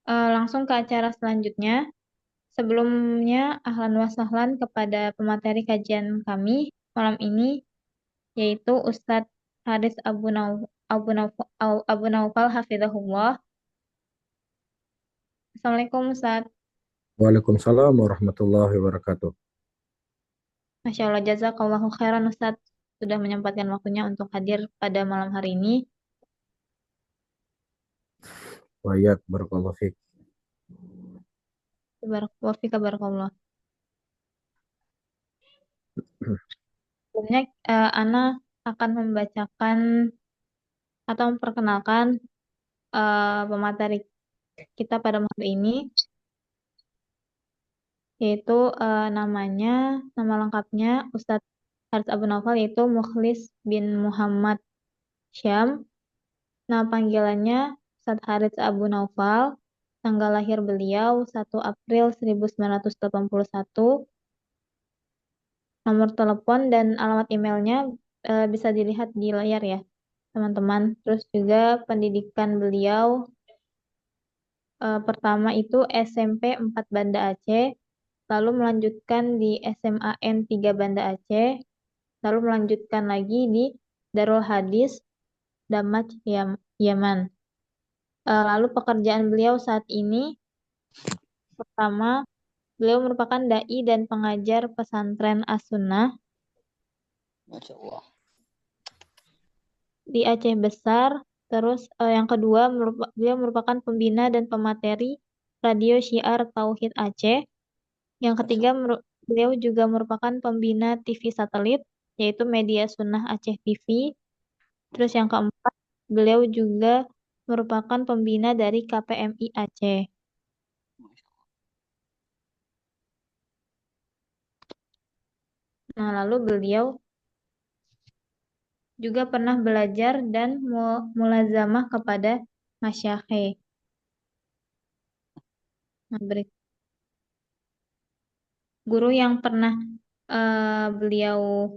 Langsung ke acara selanjutnya. Sebelumnya, ahlan wa sahlan kepada pemateri kajian kami malam ini, yaitu Ustadz Haris Abu Naufal Hafizahullah. Assalamualaikum Ustadz. Waalaikumsalam warahmatullahi wabarakatuh. Masya Allah, jazakallahu khairan Ustadz sudah menyempatkan waktunya untuk hadir pada malam hari ini. Wa iyyak barakallahu fiik. Barakallahu. Sebelumnya, Ana akan membacakan atau memperkenalkan pemateri kita pada malam hari ini, yaitu nama lengkapnya Ustadz Haris Abu Naufal, yaitu Mukhlis bin Muhammad Syam. Nama panggilannya Ustadz Haris Abu Naufal. Tanggal lahir beliau 1 April 1981. Nomor telepon dan alamat emailnya bisa dilihat di layar ya, teman-teman. Terus juga pendidikan beliau pertama itu SMP 4 Banda Aceh, lalu melanjutkan di SMAN 3 Banda Aceh, lalu melanjutkan lagi di Darul Hadis Damat Yaman. Lalu pekerjaan beliau saat ini, pertama, beliau merupakan dai dan pengajar pesantren As-Sunnah Masya Allah. di Aceh Besar. Terus yang kedua, beliau merupakan pembina dan pemateri Radio Syiar Tauhid Aceh. Yang ketiga, beliau juga merupakan pembina TV satelit, yaitu Media Sunnah Aceh TV. Terus yang keempat, beliau juga merupakan pembina dari KPMI Aceh. Nah, lalu beliau juga pernah belajar dan mulazamah kepada masyayikh. Nah, guru yang pernah beliau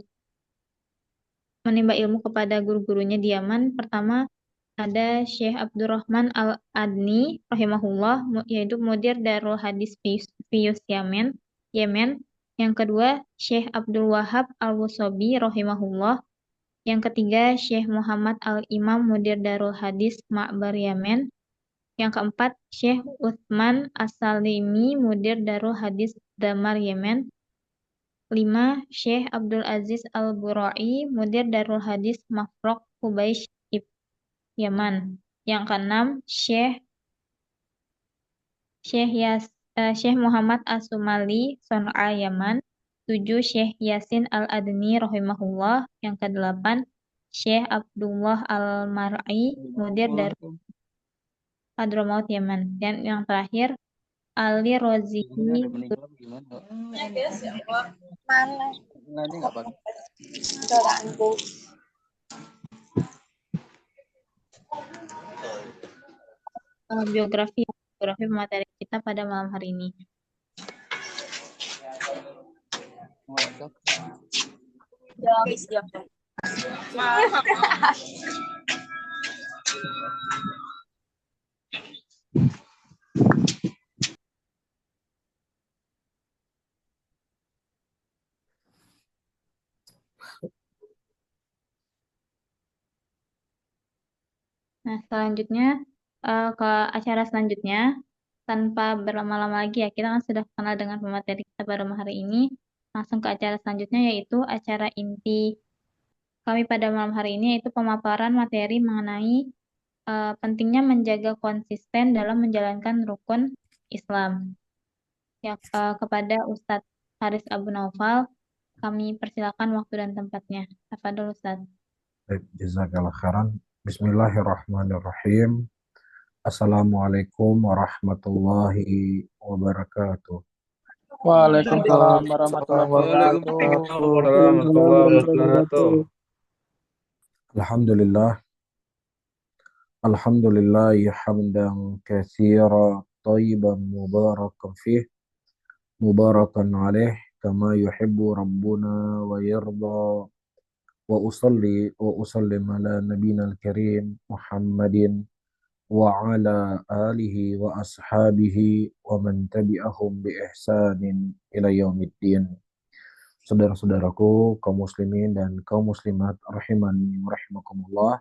menimba ilmu kepada guru-gurunya di Yaman. Pertama ada Syekh Abdurrahman Al-Adni rahimahullah, yaitu mudir Darul Hadis Fiyus Yamen. Yemen. Yang kedua Syekh Abdul Wahab Al-Wusobi rahimahullah. Yang ketiga Syekh Muhammad Al-Imam mudir Darul Hadis Ma'bar Yamen. Yang keempat Syekh Utsman As-Salimi mudir Darul Hadis Damar Yemen. 5. Syekh Abdul Aziz Al-Burai, mudir Darul Hadis Mafraq Hubeish Yaman. Yang keenam, Syekh Muhammad As-Sumali, Son'a Yaman. 7. Syekh Yasin Al-Adni rahimahullah. Yang kedelapan, Syekh Abdullah Al-Mar'i, mudir Darul Hadramaut Yaman. Dan yang terakhir, Ali Rozihi. Meninggal gimana? Mana? Nah, ini nggak pakai. Biografi materi kita pada malam hari ini. Nah, selanjutnya ke acara selanjutnya, tanpa berlama-lama lagi ya, kita kan sudah kenal dengan pemateri kita pada malam hari ini. Langsung ke acara selanjutnya, yaitu acara inti kami pada malam hari ini, yaitu pemaparan materi mengenai pentingnya menjaga konsisten dalam menjalankan rukun Islam. Ya, kepada Ustadz Haris Abu Naufal, kami persilakan waktu dan tempatnya. Apa dulu Ustadz? Baik, jazakallahu khairan. Bismillahirrahmanirrahim. Assalamualaikum warahmatullahi wabarakatuh. Waalaikumsalam warahmatullahi wabarakatuh. Warahmatullahi wabarakatuh. Alhamdulillah. Alhamdulillah hamdan katsira thayyiban mubarakan fih mubarakan alaih kama yuhibbu rabbuna wa yarda wa usalli wa usallim ala nabiyina al-karim Muhammadin وعلى آله وأصحابه ومن تبعهم بإحسان إلى يوم الدين. Saudara-saudaraku, kaum muslimin dan kaum muslimat rahimani wa rahimakumullah.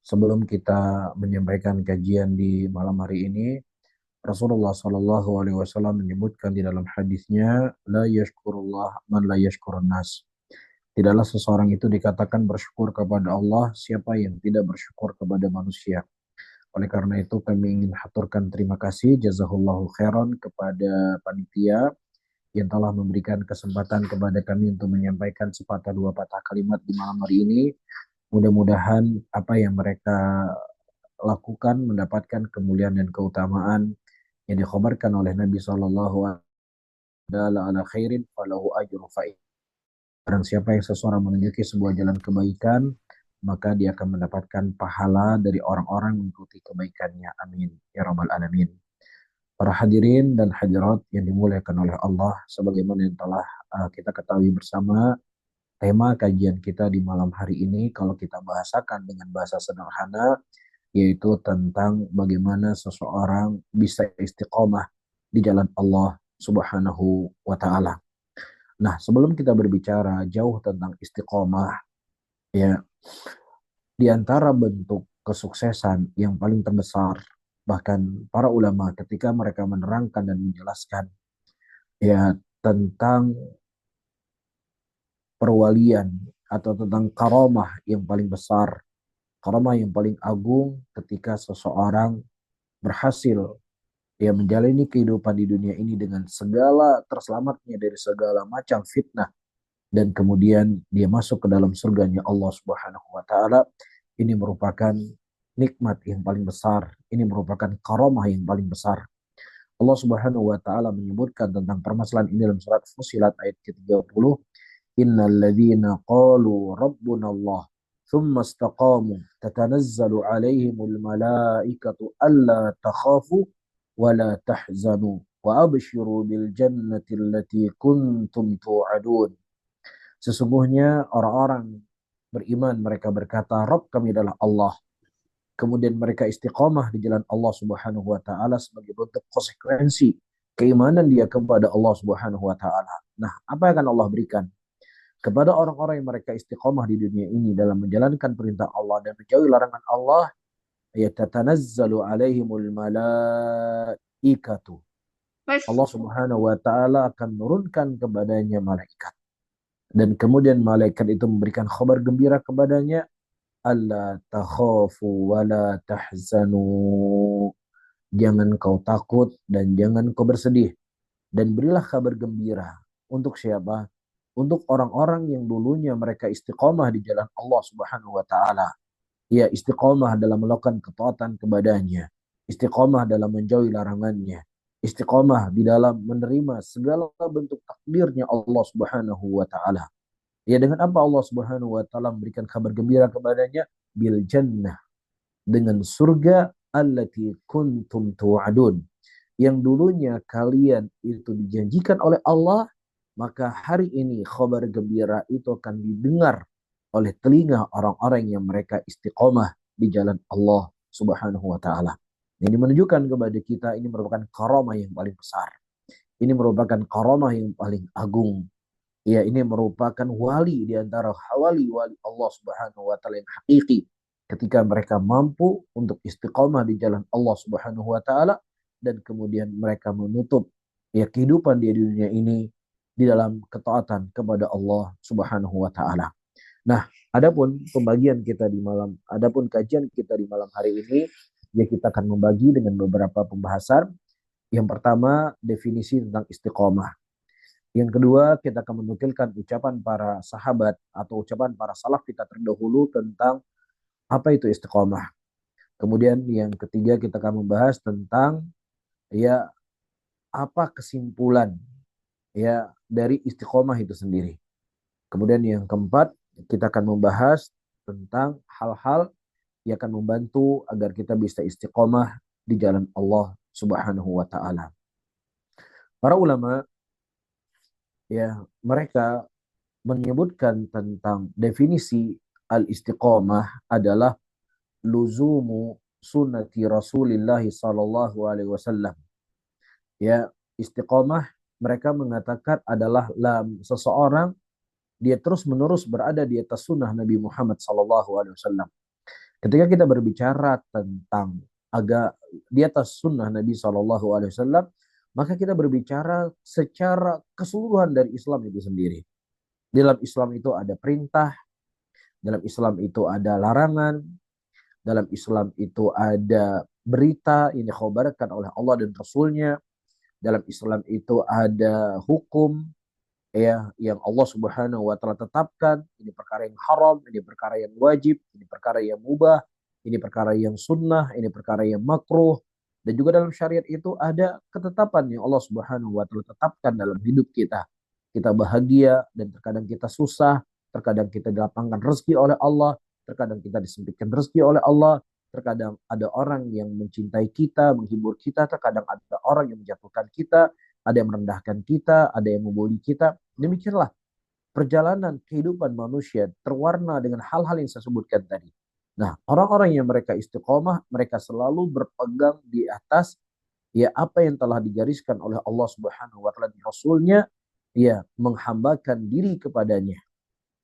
Sebelum kita menyampaikan kajian di malam hari ini, Rasulullah Shallallahu Alaihi Wasallam menyebutkan di dalam hadisnya, la yashkurullah man la yashkurun nas. Tidaklah seseorang itu dikatakan bersyukur kepada Allah siapa yang tidak bersyukur kepada manusia. Oleh karena itu kami ingin haturkan terima kasih jazahullahu khairan kepada panitia yang telah memberikan kesempatan kepada kami untuk menyampaikan sepatah dua patah kalimat di malam hari ini. Mudah-mudahan apa yang mereka lakukan mendapatkan kemuliaan dan keutamaan yang dikhabarkan oleh Nabi Shallallahu Alaihi khairin falahu ajru fa'id. Barang siapa yang seseorang menunjuki sebuah jalan kebaikan, maka dia akan mendapatkan pahala dari orang-orang yang mengikuti kebaikannya. Amin. Ya Rabbal Alamin. Para hadirin dan hadirat yang dimuliakan oleh Allah, sebagaimana yang telah kita ketahui bersama, tema kajian kita di malam hari ini, kalau kita bahasakan dengan bahasa sederhana, yaitu tentang bagaimana seseorang bisa istiqomah di jalan Allah Subhanahu wa Ta'ala. Nah, sebelum kita berbicara jauh tentang istiqomah, ya, di antara bentuk kesuksesan yang paling terbesar, bahkan para ulama ketika mereka menerangkan dan menjelaskan ya tentang perwalian atau tentang karamah yang paling besar, karamah yang paling agung ketika seseorang berhasil ya menjalani kehidupan di dunia ini dengan segala terselamatnya dari segala macam fitnah dan kemudian dia masuk ke dalam surganya Allah Subhanahu wa Ta'ala. Ini merupakan nikmat yang paling besar, ini merupakan karamah yang paling besar. Allah Subhanahu wa Ta'ala menyebutkan tentang permasalahan ini dalam surat Fussilat ayat ke-30. Innal ladzina qalu rabbuna Allah thumma istaqamu tatanazzalu alaihimul malaikatu alla takhafu wa la tahzanu wa abshiru bil jannati allati kuntum tu'adun. Sesungguhnya orang-orang beriman mereka berkata, Rabb kami adalah Allah. Kemudian mereka istiqamah di jalan Allah Subhanahu wa Ta'ala sebagai bentuk konsekuensi keimanan dia kepada Allah Subhanahu wa Ta'ala. Nah, apa yang akan Allah berikan kepada orang-orang yang mereka istiqamah di dunia ini dalam menjalankan perintah Allah dan menjauhi larangan Allah? Yatatanazzalu alaihimul malaikatu. Allah Subhanahu wa Ta'ala akan menurunkan kepadanya malaikat. Dan kemudian malaikat itu memberikan kabar gembira kepadanya, alla takhafu wa la tahzanu. Jangan kau takut dan jangan kau bersedih. Dan berilah kabar gembira. Untuk siapa? Untuk orang-orang yang dulunya mereka istiqamah di jalan Allah Subhanahu wa Ta'ala. Ya, istiqamah dalam melakukan ketaatan kepadanya. Istiqamah dalam menjauhi larangannya. Istiqamah di dalam menerima segala bentuk takdirnya Allah Subhanahu wa Ta'ala. Ya, dengan apa Allah Subhanahu wa Ta'ala memberikan kabar gembira kepadanya? Bil jannah, dengan surga allati kuntum tu'adun, yang dulunya kalian itu dijanjikan oleh Allah, maka hari ini kabar gembira itu akan didengar oleh telinga orang-orang yang mereka istiqomah di jalan Allah Subhanahu wa Ta'ala. Ini menunjukkan kepada kita ini merupakan karamah yang paling besar. Ini merupakan karamah yang paling agung. Ya, ini merupakan wali di antara wali-wali Allah Subhanahu wa Ta'ala yang hakiki ketika mereka mampu untuk istiqamah di jalan Allah Subhanahu wa Ta'ala dan kemudian mereka menutup ya kehidupan di dunia ini di dalam ketaatan kepada Allah Subhanahu wa Ta'ala. Nah, adapun kajian kita di malam hari ini, ya kita akan membagi dengan beberapa pembahasan. Yang pertama, definisi tentang istiqomah. Yang kedua, kita akan menukilkan ucapan para sahabat atau ucapan para salaf kita terdahulu tentang apa itu istiqomah. Kemudian yang ketiga, kita akan membahas tentang ya apa kesimpulan ya dari istiqomah itu sendiri. Kemudian yang keempat, kita akan membahas tentang hal-hal yang akan membantu agar kita bisa istiqomah di jalan Allah Subhanahu wa Ta'ala. Para ulama ya mereka menyebutkan tentang definisi al-istiqomah adalah luzumu sunnati Rasulillah sallallahu alaihi wasallam. Ya, istiqomah mereka mengatakan adalah seseorang dia terus-menerus berada di atas sunnah Nabi Muhammad sallallahu alaihi wasallam. Ketika kita berbicara tentang agak di atas sunnah Nabi sallallahu alaihi wasallam, maka kita berbicara secara keseluruhan dari Islam itu sendiri. Dalam Islam itu ada perintah, dalam Islam itu ada larangan, dalam Islam itu ada berita yang dikhabarkan oleh Allah dan Rasulnya. Dalam Islam itu ada hukum ya yang Allah Subhanahu wa taala tetapkan. Ini perkara yang haram, ini perkara yang wajib, ini perkara yang mubah, ini perkara yang sunnah, ini perkara yang makruh. Dan juga dalam syariat itu ada ketetapan yang Allah Subhanahu wa taala tetapkan dalam hidup kita. Kita bahagia dan terkadang kita susah, terkadang kita dilapangkan rezeki oleh Allah, terkadang kita disempitkan rezeki oleh Allah, terkadang ada orang yang mencintai kita, menghibur kita, terkadang ada orang yang menjatuhkan kita, ada yang merendahkan kita, ada yang membuli kita. Demikianlah perjalanan kehidupan manusia terwarna dengan hal-hal yang saya sebutkan tadi. Nah, orang-orang yang mereka istiqomah, mereka selalu berpegang di atas ya apa yang telah digariskan oleh Allah Subhanahu wa taala di Rasulnya, ya menghambakan diri kepadanya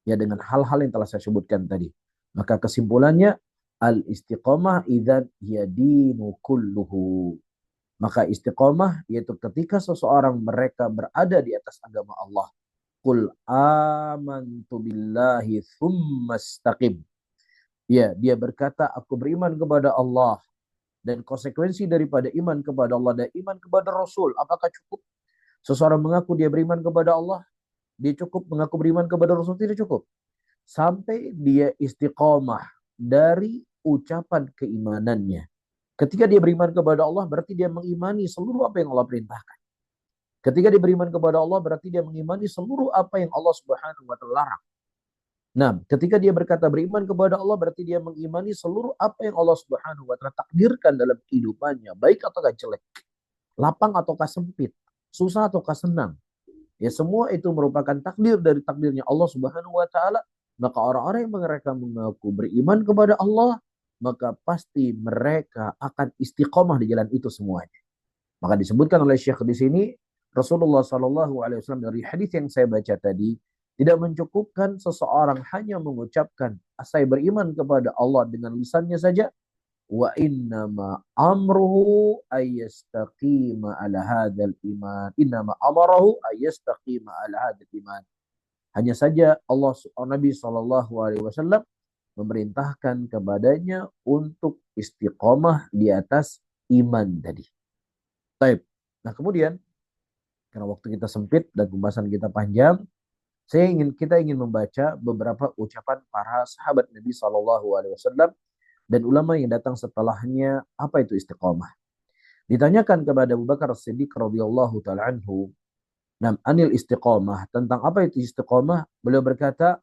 ya dengan hal-hal yang telah saya sebutkan tadi. Maka kesimpulannya al-istiqomah idzan hiya dinu kulluhu. Maka istiqomah yaitu ketika seseorang mereka berada di atas agama Allah. Qul amantu billahi tsumma istaqim. Ya, dia berkata aku beriman kepada Allah, dan konsekuensi daripada iman kepada Allah dan iman kepada Rasul, apakah cukup? Seseorang mengaku dia beriman kepada Allah, dia cukup mengaku beriman kepada Rasul? Tidak cukup. Sampai dia istiqomah dari ucapan keimanannya. Ketika dia beriman kepada Allah, berarti dia mengimani seluruh apa yang Allah perintahkan. Ketika dia beriman kepada Allah, berarti dia mengimani seluruh apa yang Allah Subhanahu wa taala larang. Nah, ketika dia berkata beriman kepada Allah, berarti dia mengimani seluruh apa yang Allah Subhanahu wa taala takdirkan dalam kehidupannya, baik ataukah jelek, lapang ataukah sempit, susah ataukah senang. Ya, semua itu merupakan takdir dari takdirnya Allah Subhanahu wa taala. Maka orang-orang yang mereka mengaku beriman kepada Allah, maka pasti mereka akan istiqomah di jalan itu semuanya. Maka disebutkan oleh Syekh di sini, Rasulullah Shallallahu Alaihi Wasallam dari hadis yang saya baca tadi, tidak mencukupkan seseorang hanya mengucapkan saya beriman kepada Allah dengan lisannya saja. Wa innama amruhu ayyastaqima ala hadzal iman. Innama amarahu ayyastaqima ala hadzal iman. Hanya saja Nabi Shallallahu Alaihi Wasallam memerintahkan kepadanya untuk istiqomah di atas iman tadi. Baik. Nah kemudian karena waktu kita sempit dan pembahasan kita panjang, kita ingin membaca beberapa ucapan para sahabat Nabi Shallallahu Alaihi Wasallam dan ulama yang datang setelahnya, apa itu istiqomah. Ditanyakan kepada Abu Bakar As-Siddiq radhiyallahu taala anhu, anil istiqomah, tentang apa itu istiqomah, beliau berkata,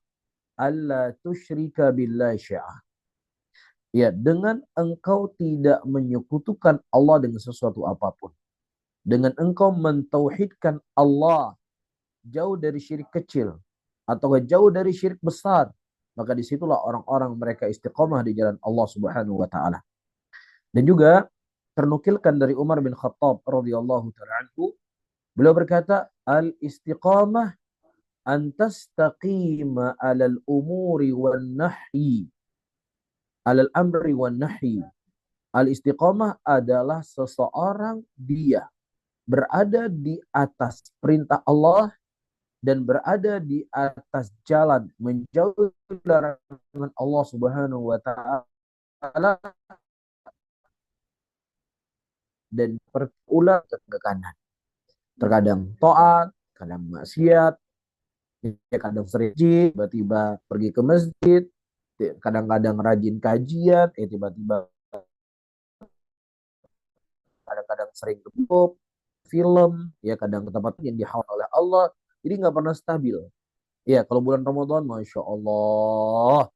alla tusyrika billahi syai'an. Ya, dengan engkau tidak menyekutukan Allah dengan sesuatu apapun. Dengan engkau mentauhidkan Allah, jauh dari syirik kecil atau jauh dari syirik besar, maka disitulah orang-orang mereka istiqomah di jalan Allah Subhanahu wa taala. Dan juga ternukilkan dari Umar bin Khattab radhiyallahu taala anhu, beliau berkata, al istiqamah an tastaqima 'alal umuri wan nahyi, 'alal amri wan nahyi. Al istiqamah adalah seseorang dia berada di atas perintah Allah dan berada di atas jalan menjauhi larangan Allah Subhanahu wa taala dan berulang ke kanan. Terkadang taat, kadang maksiat, kadang sering tiba-tiba pergi ke masjid, kadang-kadang rajin kajian, tiba-tiba kadang-kadang sering ke film, ya kadang ke tempat yang diharam oleh Allah, jadi nggak pernah stabil. Ya kalau bulan Ramadan, masya Allah,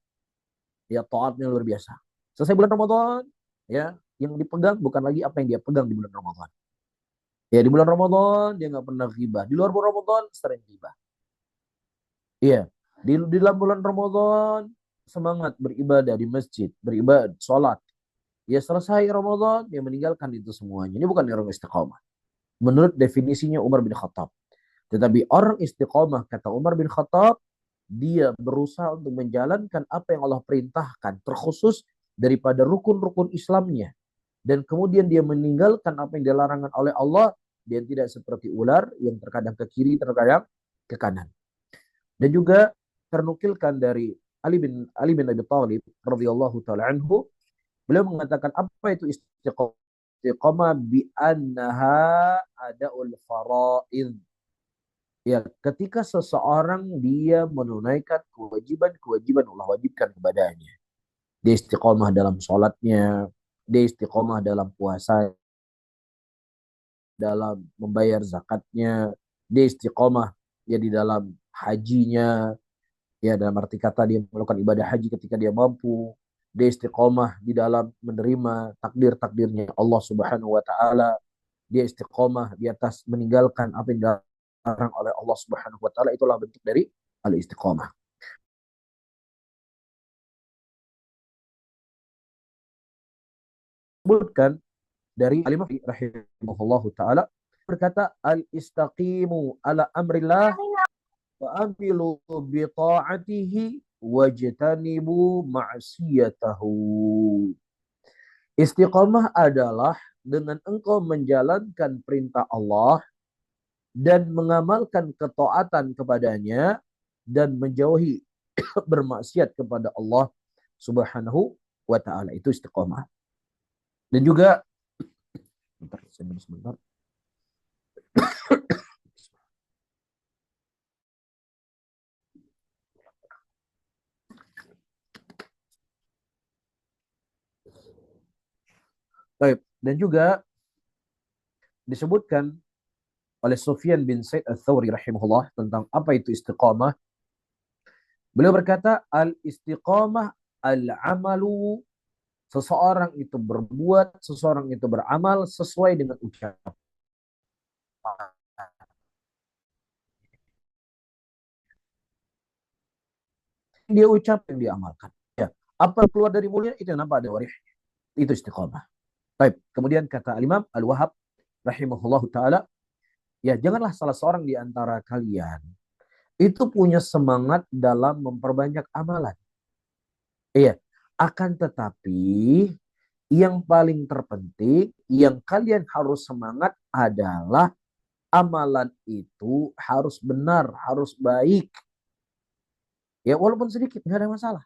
ya taatnya luar biasa. Selesai bulan Ramadan, ya yang dipegang bukan lagi apa yang dia pegang di bulan Ramadan. Ya di bulan Ramadan dia nggak pernah ghibah, di luar bulan Ramadan sering ghibah. Iya, di dalam bulan Ramadan semangat beribadah di masjid, beribadah, sholat. Ya selesai Ramadan, dia meninggalkan itu semuanya. Ini bukan orang istiqomah. Menurut definisinya Umar bin Khattab. Tetapi orang istiqomah, kata Umar bin Khattab, dia berusaha untuk menjalankan apa yang Allah perintahkan, terkhusus daripada rukun-rukun Islamnya. Dan kemudian dia meninggalkan apa yang dilarangkan oleh Allah. Dia tidak seperti ular yang terkadang ke kiri, terkadang ke kanan. Dan juga ternukilkan dari Ali bin Abi Thalib radhiyallahu taala anhu, beliau mengatakan apa itu istiqomah? Istiqomah bi annaha adaul faraid. Ya, ketika seseorang dia menunaikan kewajiban-kewajiban Allah wajibkan kepadanya. Dia istiqomah dalam sholatnya, dia istiqomah dalam puasa, dalam membayar zakatnya, dia istiqomah ya di dalam hajinya, ya dalam arti kata dia melakukan ibadah haji ketika dia mampu, dia istiqomah di dalam menerima takdir-takdirnya Allah Subhanahu wa taala, dia istiqomah di atas meninggalkan apa yang dilarang oleh Allah Subhanahu wa taala. Itulah bentuk dari al-istiqomah. Sebutkan dari Alimah rahimahullahu taala berkata, al-istaqimu ala amrillah wa amilu bi ta'atihi wajtanibu ma'siyatahu. Istiqamah adalah dengan engkau menjalankan perintah Allah dan mengamalkan ketaatan kepadanya dan menjauhi bermaksiat kepada Allah Subhanahu wa taala. Itu istiqamah. Dan juga sebentar. Baik. Dan juga disebutkan oleh Sufyan bin Said al-Thawri rahimahullah tentang apa itu istiqamah. Beliau berkata, al-istiqamah al-amalu, seseorang itu berbuat, seseorang itu beramal sesuai dengan ucapan. Dia ucap yang dia amalkan. Ya. Apa yang keluar dari mulutnya itu yang nampak ada warih. Itu istiqamah. Baik. Kemudian kata Imam Al-Wahhab rahimahullah ta'ala, ya janganlah salah seorang di antara kalian itu punya semangat dalam memperbanyak amalan. Iya. Akan tetapi yang paling terpenting, yang kalian harus semangat adalah amalan itu harus benar, harus baik. Ya walaupun sedikit, nggak ada masalah.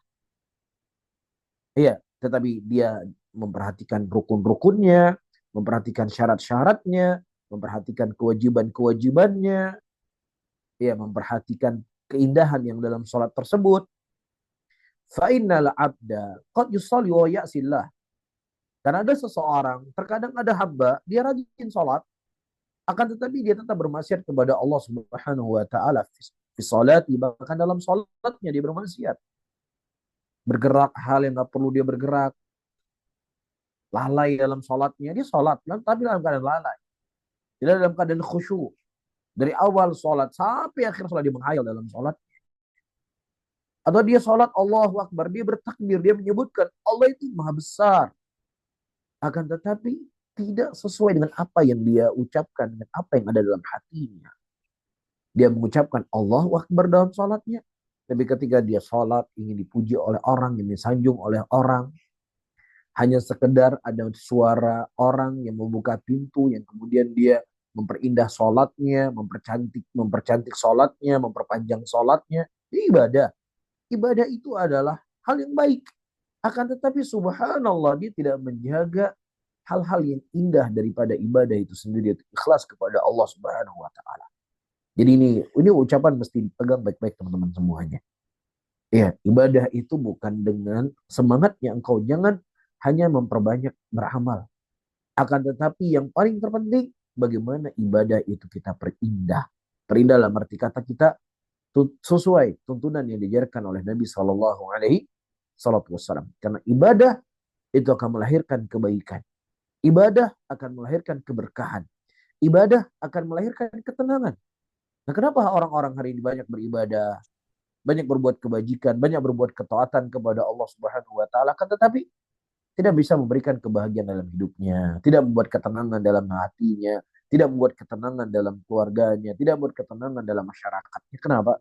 Iya, tetapi dia memperhatikan rukun-rukunnya, memperhatikan syarat-syaratnya, memperhatikan kewajiban-kewajibannya, ya memperhatikan keindahan yang dalam sholat tersebut. Fa'innal abda qad yusalli wa ya'sillah. Karena ada seseorang, terkadang ada hamba, dia rajin sholat, akan tetapi dia tetap bermaksiat kepada Allah Subhanahu wa taala fi sholati, bahkan dalam sholatnya dia bermaksiat. Bergerak hal yang nggak perlu dia bergerak, lalai dalam sholatnya, dia sholat tapi dalam keadaan lalai, tidak dalam keadaan khusyuk. Dari awal sholat sampai akhir sholat dia menghayal dalam sholat. Atau dia sholat Allahu Akbar, dia bertakbir, dia menyebutkan Allah itu maha besar, akan tetapi tidak sesuai dengan apa yang dia ucapkan, dengan apa yang ada dalam hatinya. Dia mengucapkan Allahu Akbar dalam sholatnya, tapi ketika dia sholat ingin dipuji oleh orang, ingin disanjung oleh orang, hanya sekedar ada suara orang yang membuka pintu, yang kemudian dia memperindah sholatnya, mempercantik sholatnya, memperpanjang sholatnya. Ini ibadah. Ibadah itu adalah hal yang baik. Akan tetapi subhanallah, dia tidak menjaga hal-hal yang indah daripada ibadah itu sendiri, ikhlas kepada Allah Subhanahu wa taala. Jadi ini ucapan mesti dipegang baik-baik teman-teman semuanya. Ya, ibadah itu bukan dengan semangatnya engkau jangan hanya memperbanyak beramal. Akan tetapi yang paling terpenting bagaimana ibadah itu kita perindah. Perindah dalam arti kata kita sesuai tuntunan yang diajarkan oleh Nabi Shallallahu Alaihi Wasallam. Karena ibadah itu akan melahirkan kebaikan. Ibadah akan melahirkan keberkahan. Ibadah akan melahirkan ketenangan. Nah, kenapa orang-orang hari ini banyak beribadah, banyak berbuat kebajikan, banyak berbuat ketaatan kepada Allah Subhanahu wa taala, kan tetapi tidak bisa memberikan kebahagiaan dalam hidupnya, tidak membuat ketenangan dalam hatinya, tidak membuat ketenangan dalam keluarganya, tidak membuat ketenangan dalam masyarakatnya. Kenapa?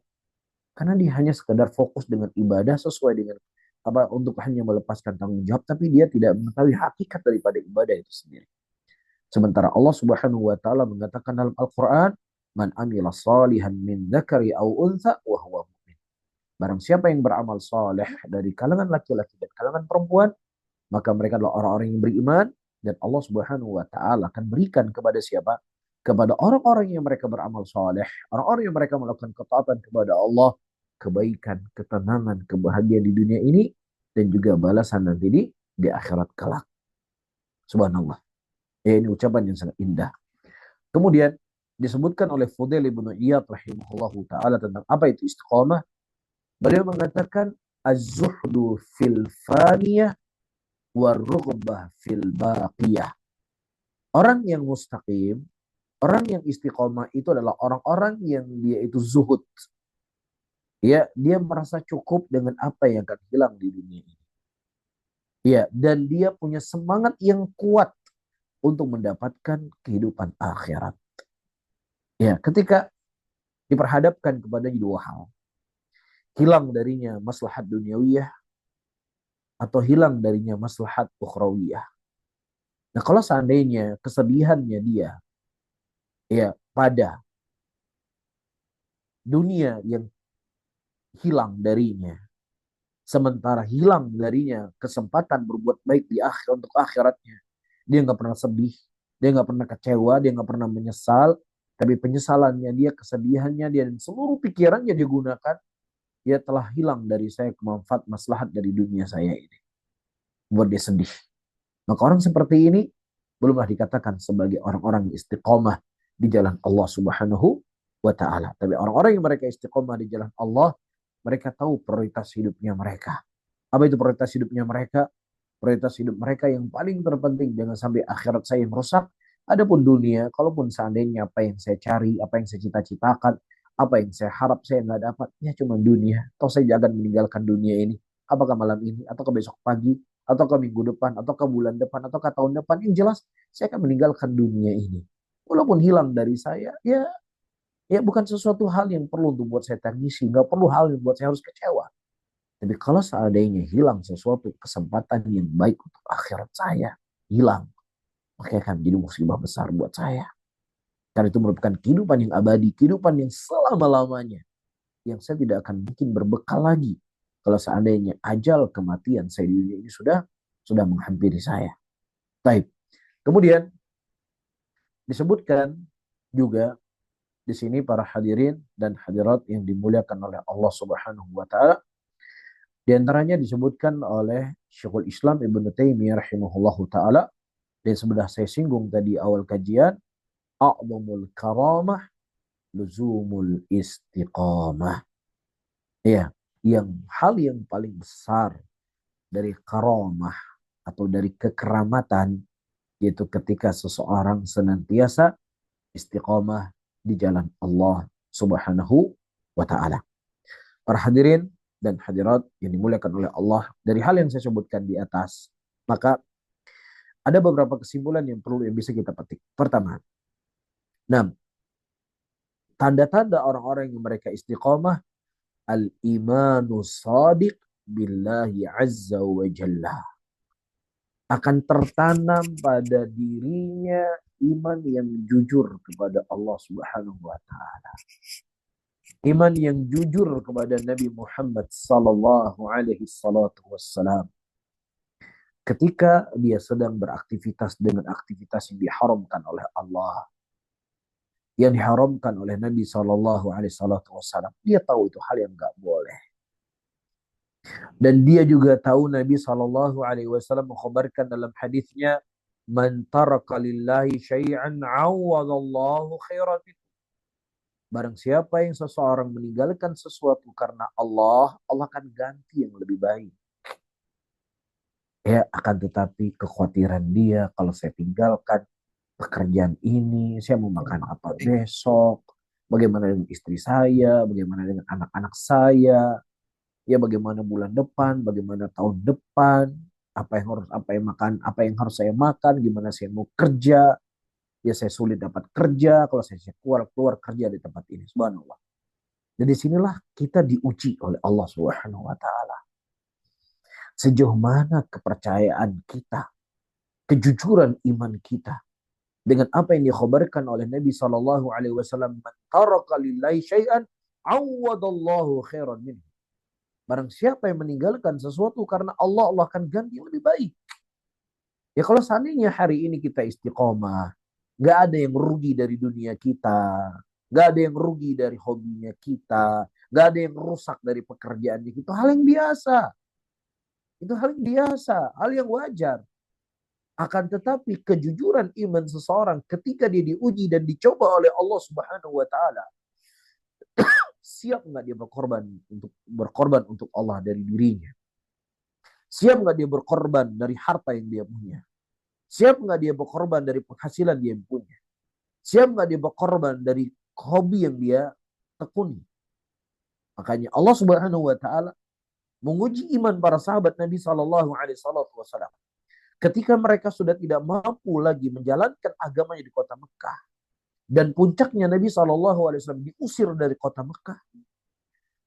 Karena dia hanya sekedar fokus dengan ibadah sesuai dengan apa untuk hanya melepaskan tanggung jawab, tapi dia tidak mengetahui hakikat daripada ibadah itu sendiri. Sementara Allah Subhanahu wa taala mengatakan dalam Al-Qur'an, "Man amila salihan min dzakari aw untha wa huwa mu'min." Barang siapa yang beramal saleh dari kalangan laki-laki dan kalangan perempuan, maka mereka adalah orang-orang yang beriman dan Allah Subhanahu wa taala akan berikan kepada siapa? Kepada orang-orang yang mereka beramal saleh, orang-orang yang mereka melakukan ketaatan kepada Allah, kebaikan, ketenangan, kebahagiaan di dunia ini dan juga balasan nanti di akhirat kelak. Subhanallah. Ya, ini ucapan yang sangat indah. Kemudian disebutkan oleh Fudail bin Iyad rahimahullahu taala tentang apa itu istiqamah. Beliau mengatakan az-zuhdu fil faniyah war-rughbah fil baqiyah. Orang yang mustaqim, orang yang istiqomah itu adalah orang-orang yang dia itu zuhud. Ya, dia merasa cukup dengan apa yang akan hilang di dunia ini. Ya, dan dia punya semangat yang kuat untuk mendapatkan kehidupan akhirat. Ya, ketika diperhadapkan kepada dua hal, hilang darinya maslahat duniawiyah atau hilang darinya maslahat ukhrawiyah. Nah, kalau seandainya kesedihannya dia ya pada dunia yang hilang darinya, sementara hilang darinya kesempatan berbuat baik di akhir untuk akhiratnya, dia nggak pernah sedih, dia nggak pernah kecewa, dia nggak pernah menyesal, tapi penyesalannya dia, kesedihannya dia, dan seluruh pikirannya dia gunakan, dia telah hilang dari saya kemanfaat maslahat dari dunia saya ini, buat dia sedih. Maka orang seperti ini belumlah dikatakan sebagai orang-orang yang istiqomah di jalan Allah Subhanahu wa taala. Tapi orang-orang yang mereka istiqomah di jalan Allah, mereka tahu prioritas hidupnya mereka. Apa itu prioritas hidupnya mereka? Prioritas hidup mereka yang paling terpenting, jangan sampai akhirat saya yang rusak. Adapun dunia, kalaupun seandainya apa yang saya cari, apa yang saya cita-citakan, apa yang saya harap saya nggak dapat, ya cuma dunia. Atau saya jangan meninggalkan dunia ini. Apakah malam ini, ataukah besok pagi, ataukah minggu depan, ataukah bulan depan, ataukah tahun depan. Yang jelas, saya akan meninggalkan dunia ini. Walaupun hilang dari saya, ya bukan sesuatu hal yang perlu untuk buat saya tangisi. Nggak perlu hal yang buat saya harus kecewa. Tapi kalau seandainya hilang sesuatu kesempatan yang baik untuk akhirat saya, hilang, maka akan menjadi musibah besar buat saya. Karena itu merupakan kehidupan yang abadi, kehidupan yang selama-lamanya, yang saya tidak akan mungkin berbekal lagi kalau seandainya ajal kematian saya di dunia ini sudah menghampiri saya. Baik. Kemudian disebutkan juga di sini para hadirin dan hadirat yang dimuliakan oleh Allah Subhanahu wa taala, di antaranya disebutkan oleh Syekhul Islam Ibnu Taimiyah rahimahullahu taala, dan sudah saya singgung tadi awal kajian, a'dhamul karamah luzumul istiqamah. Ya, hal yang paling besar dari karamah atau dari kekeramatan, yaitu ketika seseorang senantiasa istiqamah di jalan Allah Subhanahu wa taala. Para hadirin dan hadirat yang dimuliakan oleh Allah, dari hal yang saya sebutkan di atas, maka ada beberapa kesimpulan yang bisa kita petik. Pertama, tanda-tanda orang-orang yang mereka istiqamah, al-imanu shadiq billahi azza wa jalla. Akan tertanam pada dirinya iman yang jujur kepada Allah Subhanahu wa taala. Iman yang jujur kepada Nabi Muhammad sallallahu alaihi salatu wassalam. Ketika dia sedang beraktivitas dengan aktivitas yang diharamkan oleh Allah, yang diharamkan oleh Nabi sallallahu alaihi salatu wassalam, dia tahu itu hal yang enggak boleh. Dan dia juga tahu Nabi sallallahu alaihi wasallam mengkhabarkan dalam hadisnya, "Man taraka lillahi syai'an 'awwadallahu khairan." Barang siapa yang seseorang meninggalkan sesuatu karena Allah, Allah akan ganti yang lebih baik. Ya, akan tetapi kekhawatiran dia, kalau saya tinggalkan pekerjaan ini, saya mau makan apa besok, bagaimana dengan istri saya, bagaimana dengan anak-anak saya, ya bagaimana bulan depan, bagaimana tahun depan. apa yang harus saya makan, gimana saya mau kerja. Ya saya sulit dapat kerja kalau saya keluar kerja di tempat ini. Subhanallah. Dan disinilah kita diuji oleh Allah Subhanahu wa taala. Sejauh mana kepercayaan kita, kejujuran iman kita dengan apa yang dikhabarkan oleh Nabi sallallahu alaihi wasallam, "Man taraka lillahi syai'an, awwadallahu khairan minhu." Barang siapa yang meninggalkan sesuatu karena Allah, Allah akan ganti yang lebih baik. Ya kalau seandainya hari ini kita istiqomah, nggak ada yang rugi dari dunia kita, nggak ada yang rugi dari hobinya kita, nggak ada yang rusak dari pekerjaannya kita. Hal yang biasa. Itu hal yang biasa, hal yang wajar. Akan tetapi kejujuran iman seseorang ketika dia diuji dan dicoba oleh Allah Subhanahu wa taala, siap nggak dia berkorban untuk Allah dari dirinya? Siap nggak dia berkorban dari harta yang dia punya? Siap nggak dia berkorban dari penghasilan dia yang punya? Siap nggak dia berkorban dari hobi yang dia tekuni? Makanya Allah Subhanahu wa taala menguji iman para sahabat Nabi Shallallahu alaihi wasallam. Ketika mereka sudah tidak mampu lagi menjalankan agamanya di kota Mekah. Dan puncaknya Nabi SAW diusir dari kota Mekah.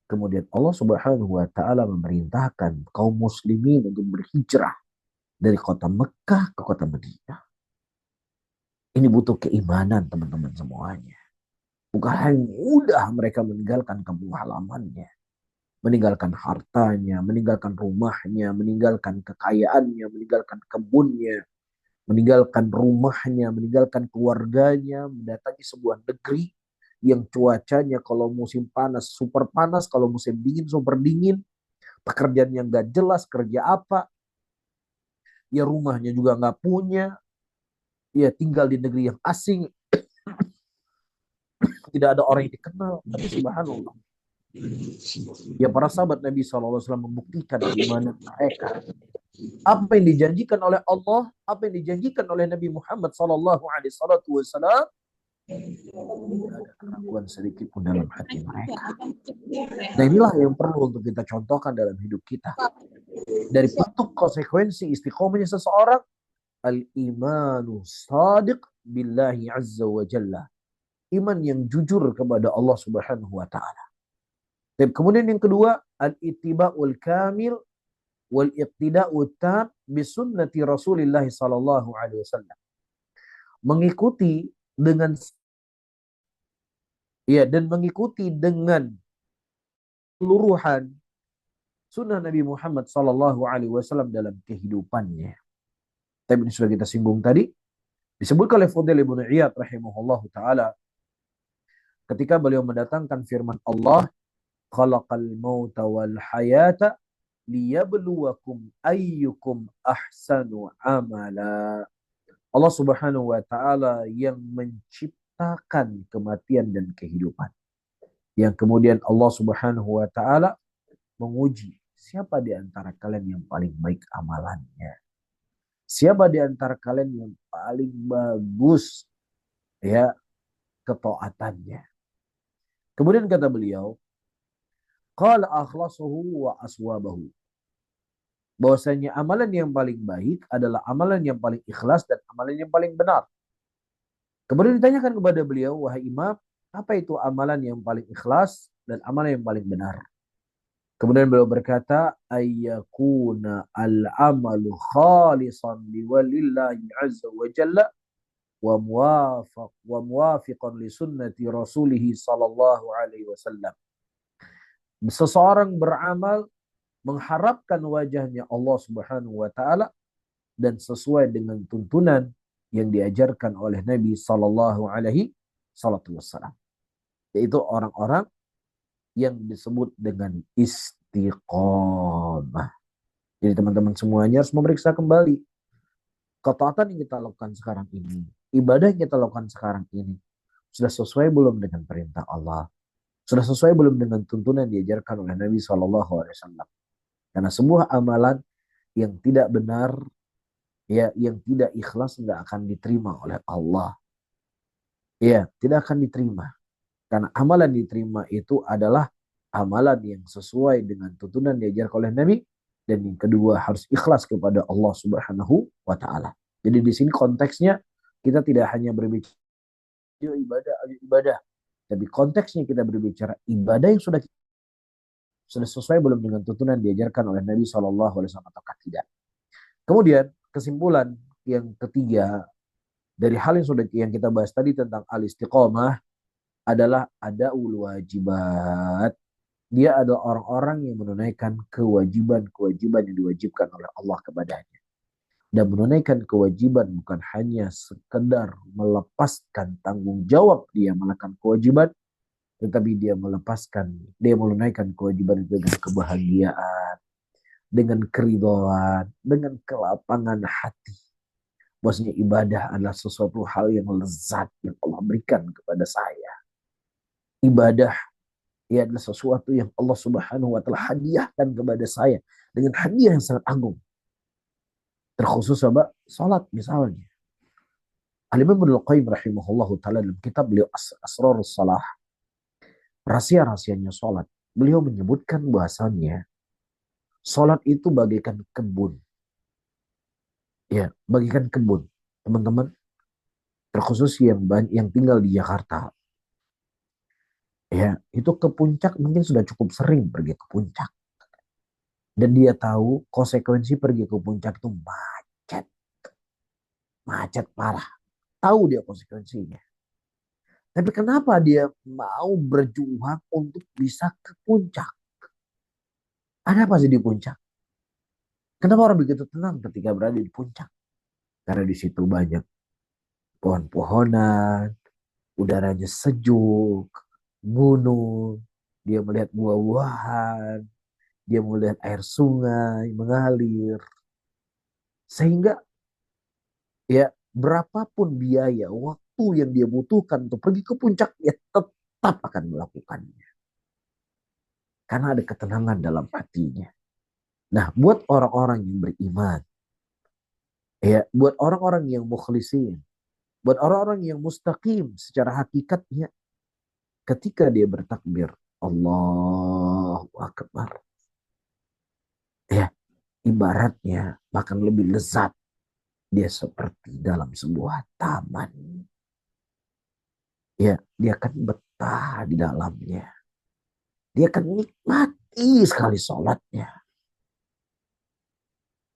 Kemudian Allah Subhanahu wa taala memerintahkan kaum muslimin untuk berhijrah dari kota Mekah ke kota Madinah. Ini butuh keimanan teman-teman semuanya. Bukan hal yang mudah mereka meninggalkan kampung halamannya. Meninggalkan hartanya, meninggalkan rumahnya, meninggalkan kekayaannya, meninggalkan kebunnya, meninggalkan rumahnya, meninggalkan keluarganya, mendatangi sebuah negeri yang cuacanya kalau musim panas super panas, kalau musim dingin super dingin, pekerjaan yang gak jelas, kerja apa, ya rumahnya juga gak punya, ya tinggal di negeri yang asing, tidak ada orang yang dikenal, tapi subhanallah. Ya para sahabat Nabi SAW membuktikan keimanan mereka. Apa yang dijanjikan oleh Allah, apa yang dijanjikan oleh Nabi Muhammad SAW, tidak ada keraguan sedikit pun dalam hati mereka. Nah inilah yang perlu untuk kita contohkan dalam hidup kita. Dari bentuk konsekuensi istiqomahnya seseorang, al-imanu sadiq billahi azza wa jalla. Iman yang jujur kepada Allah Subhanahu wa ta'ala. Dan kemudian yang kedua, al-ittiba'ul kamil wal iqtida'u tam bi sunnati Rasulillah sallallahu alaihi wasallam. Mengikuti dengan dan mengikuti dengan keseluruhan sunnah Nabi Muhammad sallallahu alaihi wasallam dalam kehidupannya. Tapi ini sudah kita singgung tadi, disebutkan oleh Fudail bin Iyad rahimahullahu taala ketika beliau mendatangkan firman Allah, khalaqal mauta wal hayata liyabluwakum ayyukum ahsanu amala. Allah Subhanahu wa taala yang menciptakan kematian dan kehidupan. Yang kemudian Allah Subhanahu wa taala menguji siapa di antara kalian yang paling baik amalannya. Siapa di antara kalian yang paling bagus ya ketaatannya. Kemudian kata beliau, qala akhlasuhu wa aswabahu. Bahwasanya amalan yang paling baik adalah amalan yang paling ikhlas dan amalan yang paling benar. Kemudian ditanyakan kepada beliau, wahai imam, apa itu amalan yang paling ikhlas dan amalan yang paling benar? Kemudian beliau berkata, ayyakuna al-amalu khalisan liwalillahi azza wa jalla wa muwafiqan li sunnati rasulih sallallahu alaihi wasallam. Seseorang beramal mengharapkan wajahnya Allah Subhanahu wa taala dan sesuai dengan tuntunan yang diajarkan oleh Nabi sallallahu alaihi wasallam. Yaitu orang-orang yang disebut dengan istiqomah. Jadi teman-teman semuanya harus memeriksa kembali ketaatan yang kita lakukan sekarang ini, ibadah yang kita lakukan sekarang ini, sudah sesuai belum dengan perintah Allah? Sudah sesuai belum dengan tuntunan yang diajarkan oleh Nabi SAW? Karena sebuah amalan yang tidak benar, ya, yang tidak ikhlas, nggak akan diterima oleh Allah. Ya, tidak akan diterima. Karena amalan diterima itu adalah amalan yang sesuai dengan tuntunan diajarkan oleh Nabi Dan yang kedua harus ikhlas kepada Allah Subhanahu wa taala. Jadi di sini konteksnya kita tidak hanya berbicara ibadah, ibadah, tapi konteksnya kita berbicara ibadah yang sudah sesuai belum dengan tuntunan diajarkan oleh Nabi SAW ataukah tidak. Kemudian kesimpulan yang ketiga dari hal yang kita bahas tadi tentang al-istiqomah adalah ada wajibat. Dia adalah orang-orang yang menunaikan kewajiban-kewajiban yang diwajibkan oleh Allah kepadanya. Dan menunaikan kewajiban bukan hanya sekedar melepaskan tanggung jawab dia melakukan kewajiban, tetapi dia menunaikan kewajiban itu dengan kebahagiaan, dengan keridhaan, dengan kelapangan hati. Bahwasanya ibadah adalah sesuatu hal yang lezat yang Allah berikan kepada saya. Ibadah ia adalah sesuatu yang Allah Subhanahu wa taala hadiahkan kepada saya dengan hadiah yang sangat agung. Terkhusus apa? Salat misalnya. Al-Imam Ibnu Qayyim rahimahullahu taala dalam kitab beliau Asrarus Salah, rahasia-rahasianya salat, beliau menyebutkan bahasanya salat itu bagaikan kebun. Ya, bagaikan kebun. Teman-teman, terkhusus yang tinggal di Jakarta. Ya, itu ke puncak mungkin sudah cukup sering pergi ke puncak. Dan dia tahu konsekuensi pergi ke puncak itu macet. Macet parah. Tahu dia konsekuensinya. Tapi kenapa dia mau berjuang untuk bisa ke puncak? Ada apa sih di puncak? Kenapa orang begitu tenang ketika berada di puncak? Karena di situ banyak pohon-pohonan, udaranya sejuk, gunung, dia melihat buah-buahan, dia melihat air sungai mengalir. Sehingga ya berapapun biaya, waktu yang dia butuhkan untuk pergi ke puncak, dia tetap akan melakukannya. Karena ada ketenangan dalam hatinya. Nah, buat orang-orang yang beriman, ya, buat orang-orang yang mukhlisin, buat orang-orang yang mustaqim secara hakikatnya, ketika dia bertakbir, Allahu Akbar, ya, ibaratnya bahkan lebih lezat. Dia seperti dalam sebuah taman. Ya, dia akan betah di dalamnya. Dia akan nikmati sekali sholatnya.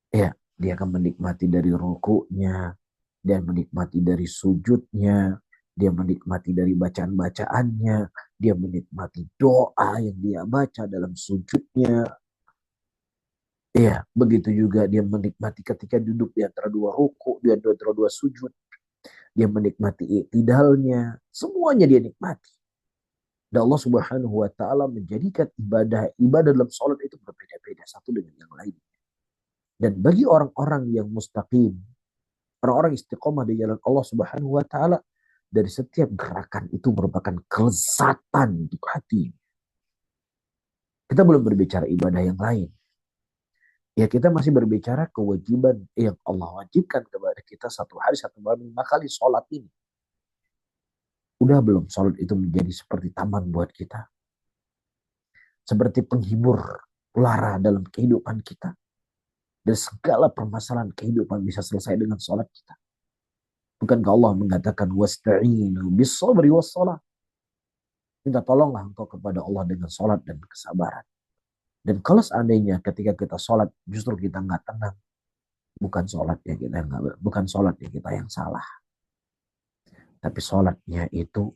Ya, dia akan menikmati dari rukunya, dan menikmati dari sujudnya, dia menikmati dari bacaan-bacaannya, dia menikmati doa yang dia baca dalam sujudnya. Ya, begitu juga dia menikmati ketika duduk di antara dua ruku, di antara dua sujud. Dia menikmati i'tidalnya, semuanya dia nikmati. Dan Allah Subhanahu wa taala menjadikan ibadah dalam sholat itu berbeda-beda satu dengan yang lain. Dan bagi orang-orang yang mustaqim, orang-orang istiqomah di jalan Allah Subhanahu wa taala, dari setiap gerakan itu merupakan kelezatan untuk hati. Kita belum berbicara ibadah yang lain. Ya, kita masih berbicara kewajiban yang Allah wajibkan kepada kita satu hari satu malam 5 kali sholat ini. Udah belum sholat itu menjadi seperti taman buat kita? Seperti penghibur lara dalam kehidupan kita. Dan segala permasalahan kehidupan bisa selesai dengan sholat kita. Bukankah Allah mengatakan wasta'inu bis sabri was salat? Minta tolonglah engkau kepada Allah dengan sholat dan kesabaran. Dan kalau seandainya ketika kita sholat justru kita nggak tenang, bukan sholatnya kita yang salah, tapi sholatnya itu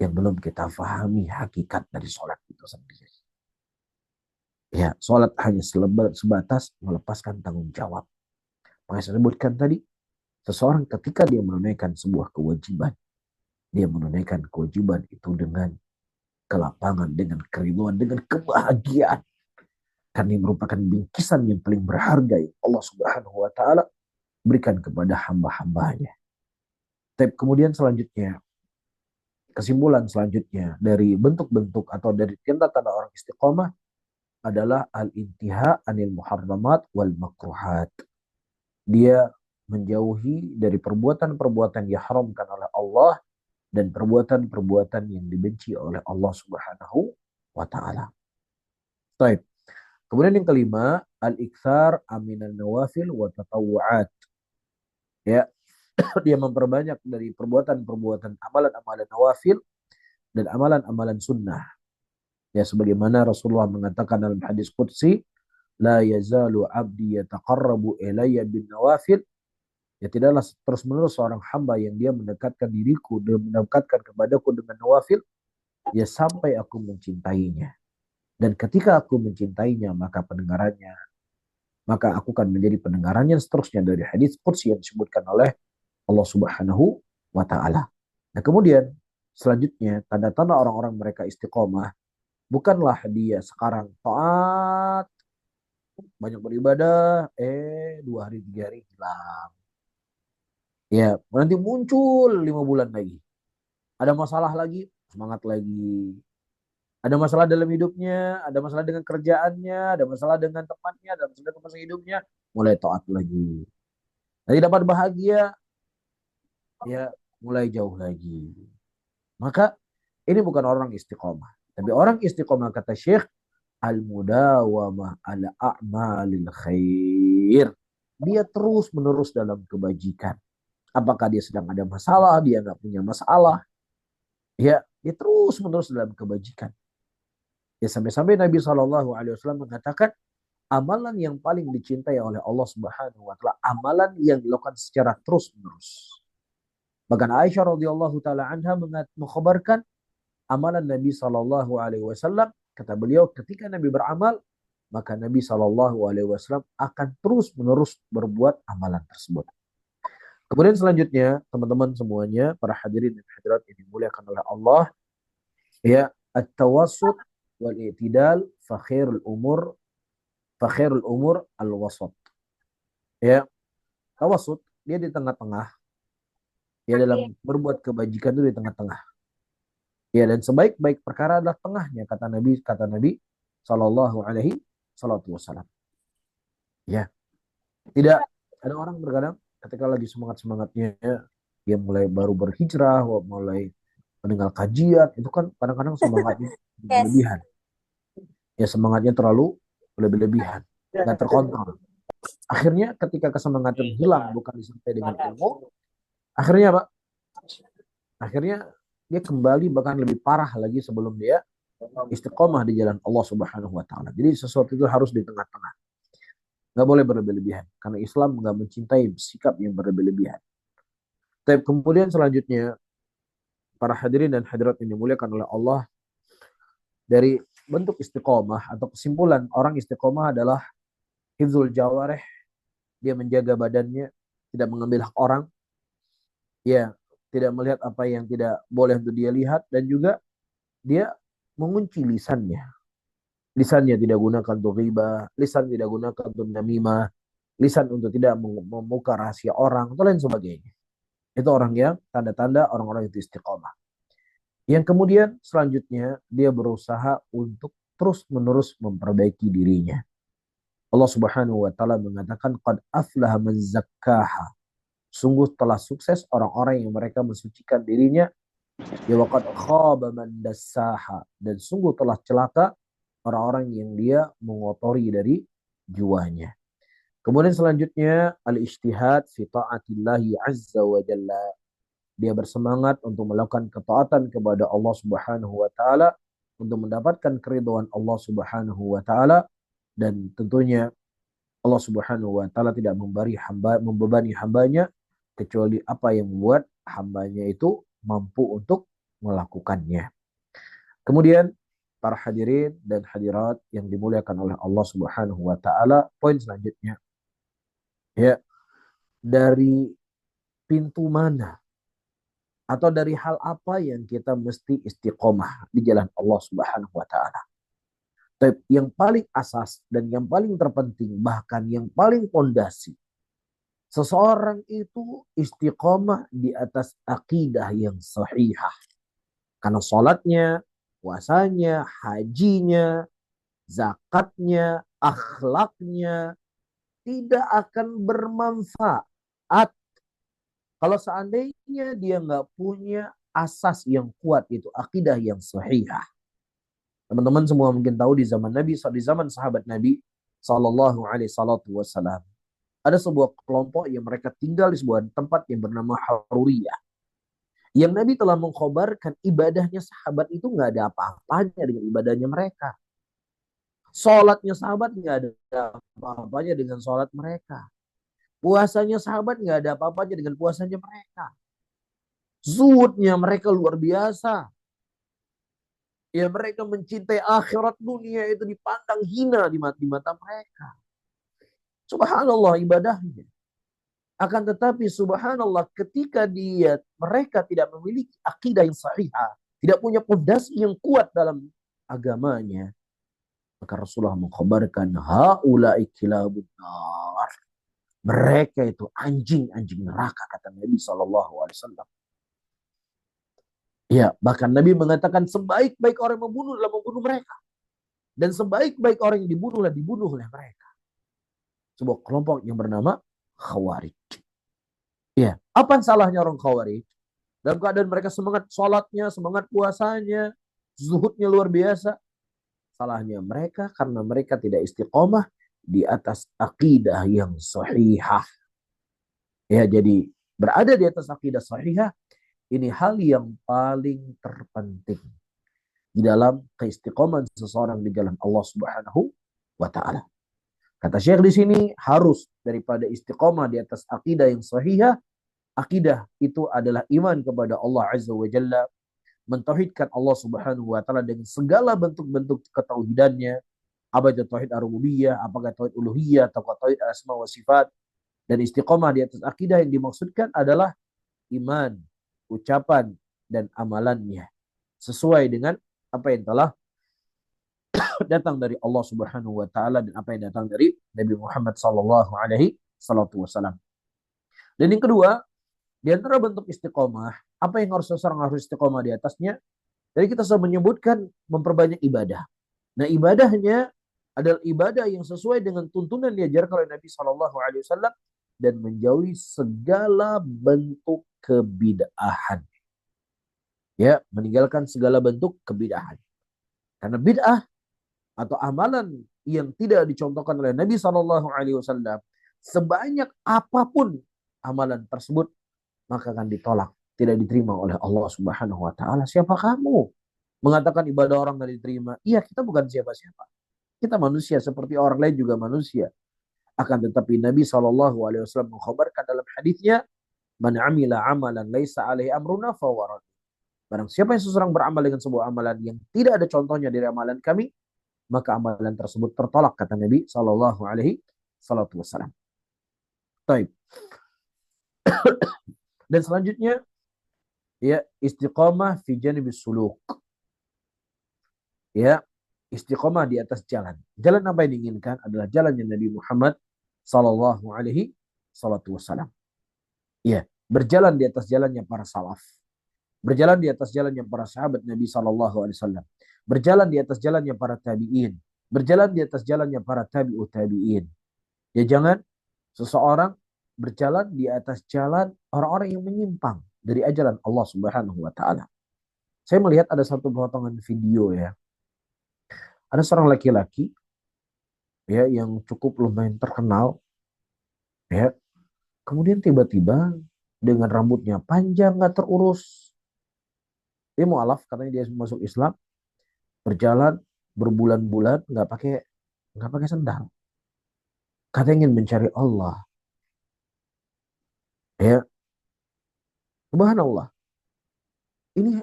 yang belum kita fahami hakikat dari sholat itu sendiri. Ya, sholat hanya sebatas melepaskan tanggung jawab. Makanya saya sebutkan tadi, seseorang ketika dia menunaikan sebuah kewajiban, dia menunaikan kewajiban itu dengan kelapangan, dengan keriduan, dengan kebahagiaan. Karena ini merupakan bingkisan yang paling berharga yang Allah Subhanahu wa taala berikan kepada hamba-hambanya. Tapi kemudian selanjutnya, kesimpulan selanjutnya dari bentuk-bentuk atau dari tanda-tanda orang istiqomah adalah al-intiha anil muharramat wal makruhat. Dia menjauhi dari perbuatan-perbuatan yang diharamkan oleh Allah dan perbuatan-perbuatan yang dibenci oleh Allah Subhanahu wa taala. Baik. Kemudian yang kelima, al-iktsar aminan nawafil wa tatawu'at. Ya, dia memperbanyak dari perbuatan-perbuatan amalan-amalan nawafil dan amalan-amalan sunnah. Ya, sebagaimana Rasulullah mengatakan dalam hadis qudsi, la yazalu abdi yataqarrabu ilayya bin nawafil. Ya, tidaklah terus-menerus seorang hamba yang dia mendekatkan diriku dan mendekatkan kepadaku dengan nawafil, ya sampai aku mencintainya. Dan ketika aku mencintainya, maka aku akan menjadi pendengarannya, seterusnya dari hadis qudsi yang disebutkan oleh Allah Subhanahu wa taala. Nah, kemudian selanjutnya tanda-tanda orang-orang mereka istiqomah bukanlah dia sekarang taat, banyak beribadah, 2 hari 3 hari hilang. Ya, nanti muncul 5 bulan lagi. Ada masalah lagi, semangat lagi. Ada masalah dalam hidupnya, ada masalah dengan kerjaannya, ada masalah dengan temannya, ada masalah dengan masa hidupnya, mulai taat lagi. Nanti dapat bahagia, ya mulai jauh lagi. Maka ini bukan orang istiqomah. Tapi orang istiqomah kata Syekh, al-mudawamah ala a'malil khair. Dia terus menerus dalam kebajikan. Apakah dia sedang ada masalah, dia nggak punya masalah. Ya, dia terus menerus dalam kebajikan. Ya, sampai-sampai Nabi SAW mengatakan, amalan yang paling dicintai oleh Allah Subhanahu wa taala, amalan yang dilakukan secara terus-menerus. Bahkan Aisyah radhiyallahu taala anha mengkhabarkan amalan Nabi SAW, kata beliau, ketika Nabi beramal, maka Nabi SAW akan terus-menerus berbuat amalan tersebut. Kemudian selanjutnya, teman-teman semuanya, para hadirin dan hadirat yang dimuliakan oleh Allah, ya, at-tawassut wal i'tidal fa khairul umur al-wasat. Ya, tawassut dia di tengah-tengah. Ya, dalam berbuat kebajikan itu di tengah-tengah. Ya, dan sebaik-baik perkara adalah tengahnya, kata Nabi sallallahu alaihi wasallam. Ya, tidak ada orang terkadang ketika lagi semangat-semangatnya dia mulai baru berhijrah, mulai mendengar kajian, itu kan kadang-kadang semangatnya berlebihan. Ya, semangatnya terlalu berlebihan, nggak terkontrol. Akhirnya ketika kesemangatan hilang bukan disertai dengan ilmu, akhirnya Pak, akhirnya dia kembali bahkan lebih parah lagi sebelum dia istiqomah di jalan Allah Subhanahu wa taala. Jadi sesuatu itu harus di tengah-tengah. Nggak boleh berlebihan karena Islam nggak mencintai sikap yang berlebihan. Tapi kemudian selanjutnya, para hadirin dan hadirat yang dimuliakan oleh Allah, dari bentuk istiqomah atau kesimpulan orang istiqomah adalah hifzul jawarih, dia menjaga badannya, tidak mengambil hak orang, ya, tidak melihat apa yang tidak boleh untuk dia lihat, dan juga dia mengunci lisannya. Lisannya tidak gunakan untuk ghibah, lisan tidak gunakan untuk namimah, lisan untuk tidak membuka rahasia orang, atau lain sebagainya. Itu orang yang tanda-tanda orang-orang itu istiqomah. Yang kemudian selanjutnya dia berusaha untuk terus-menerus memperbaiki dirinya. Allah Subhanahu wa taala mengatakan qad aflaha man zakkaha. Sungguh telah sukses orang-orang yang mereka mensucikan dirinya. Ya waqad khaba man dassaha, dan sungguh telah celaka orang-orang yang dia mengotori dari jiwanya. Kemudian selanjutnya al-ijtihad fi taatillahi azza wa jalla. Dia bersemangat untuk melakukan ketaatan kepada Allah Subhanahu wa taala untuk mendapatkan keridhaan Allah Subhanahu wa taala, dan tentunya Allah Subhanahu wa taala tidak membebani hambanya kecuali apa yang membuat hambanya itu mampu untuk melakukannya. Kemudian para hadirin dan hadirat yang dimuliakan oleh Allah Subhanahu wa taala, poin selanjutnya, ya, dari pintu mana atau dari hal apa yang kita mesti istiqomah di jalan Allah Subhanahu wa taala. Tapi yang paling asas dan yang paling terpenting, bahkan yang paling pondasi, seseorang itu istiqomah di atas akidah yang sahihah. Karena sholatnya, puasanya, hajinya, zakatnya, akhlaknya tidak akan bermanfaat kalau seandainya dia nggak punya asas yang kuat, itu akidah yang sahihah. Teman-teman semua mungkin tahu di zaman sahabat Nabi Sallallahu Alaihi Wasallam ada sebuah kelompok yang mereka tinggal di sebuah tempat yang bernama Haruriyah. Yang Nabi telah mengkhabarkan ibadahnya sahabat itu nggak ada apa-apanya dengan ibadahnya mereka. Sholatnya sahabat nggak ada apa-apanya dengan sholat mereka. Puasanya sahabat nggak ada apa-apanya dengan puasanya mereka. Zuhudnya mereka luar biasa. Ya mereka mencintai akhirat, dunia itu dipandang hina di mata mereka. Subhanallah ibadahnya. Akan tetapi subhanallah ketika mereka tidak memiliki akidah yang sahihah, tidak punya fondasi yang kuat dalam agamanya, maka Rasulullah mengkhabarkan haula'i kilabun nar. Mereka itu anjing-anjing neraka, kata Nabi SAW. Ya, bahkan Nabi mengatakan sebaik-baik orang yang membunuh adalah membunuh mereka. Dan sebaik-baik orang yang dibunuh oleh mereka. Sebuah kelompok yang bernama Khawarij. Ya, apa salahnya orang Khawarij? Dalam keadaan mereka semangat sholatnya, semangat puasanya, zuhudnya luar biasa. Salahnya mereka karena mereka tidak istiqomah di atas akidah yang sahihah. Ya, jadi berada di atas akidah sahihah ini hal yang paling terpenting di dalam keistiqomahan seseorang di jalan Allah Subhanahu wa taala. Kata Syekh di sini harus daripada istiqomah di atas akidah yang sahihah. Akidah itu adalah iman kepada Allah Azza wa Jalla, mentauhidkan Allah Subhanahu wa taala dengan segala bentuk-bentuk ketauhidannya. Apa itu tauhid ar-rububiyah, apakah tauhid uluhiyah, atau tauhid asma wa sifat. Dan istiqomah di atas akidah yang dimaksudkan adalah iman, ucapan, dan amalannya sesuai dengan apa yang telah datang dari Allah Subhanahu wa taala dan apa yang datang dari Nabi Muhammad sallallahu alaihi wasallam. Dan yang kedua, di antara bentuk istiqomah, apa yang seseorang harus istiqomah di atasnya? Jadi kita sudah menyebutkan memperbanyak ibadah. Nah, ibadahnya adalah ibadah yang sesuai dengan tuntunan diajarkan oleh Nabi sallallahu alaihi wasallam dan menjauhi segala bentuk kebid'ahan. Ya, meninggalkan segala bentuk kebid'ahan. Karena bid'ah atau amalan yang tidak dicontohkan oleh Nabi Shallallahu Alaihi Wasallam, sebanyak apapun amalan tersebut, maka akan ditolak, tidak diterima oleh Allah Subhanahu Wa Taala. Siapa kamu mengatakan ibadah orang tidak diterima? Iya, kita bukan siapa-siapa. Kita manusia seperti orang lain juga manusia. Akan tetapi Nabi Shallallahu Alaihi Wasallam mengkhabarkan dalam hadisnya, "Man amila amalan laisa alaihi amruna fawarat." Barang siapa yang seseorang beramal dengan sebuah amalan yang tidak ada contohnya dari amalan kami, maka amalan tersebut tertolak, kata Nabi Shallallahu Alaihi Wasallam. Taib. Dan selanjutnya, ya istiqomah fi janibis suluk. Ya, istiqomah di atas jalan. Jalan apa yang diinginkan adalah jalannya Nabi Muhammad Shallallahu Alaihi Wasallam. Ya, berjalan di atas jalannya para salaf. Berjalan di atas jalannya para sahabat Nabi Shallallahu Alaihi Wasallam. Berjalan di atas jalannya para tabi'in. Berjalan di atas jalannya para tabi'ut tabi'in. Ya, jangan seseorang berjalan di atas jalan orang-orang yang menyimpang dari ajaran Allah Subhanahu wa taala. Saya melihat ada satu potongan video ya. Ada seorang laki-laki ya yang cukup lumayan terkenal ya. Kemudian tiba-tiba dengan rambutnya panjang nggak terurus. Dia mualaf, katanya dia masuk Islam, berjalan berbulan-bulan nggak pakai sendal. Katanya ingin mencari Allah. Ya, subhanallah. Ini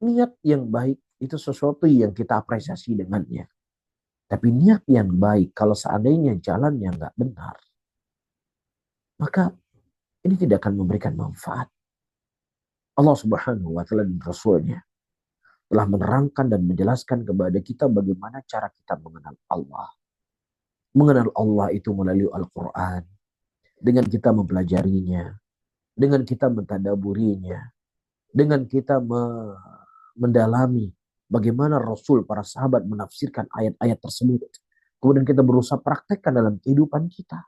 niat yang baik itu sesuatu yang kita apresiasi dengannya. Tapi niat yang baik kalau seandainya jalannya nggak benar, maka ini tidak akan memberikan manfaat. Allah Subhanahu wa taala dan Rasulnya telah menerangkan dan menjelaskan kepada kita bagaimana cara kita mengenal Allah. Mengenal Allah itu melalui Al-Quran. Dengan kita mempelajarinya. Dengan kita mentadaburinya. Dengan kita mendalami bagaimana Rasul, para sahabat menafsirkan ayat-ayat tersebut. Kemudian kita berusaha praktekkan dalam kehidupan kita.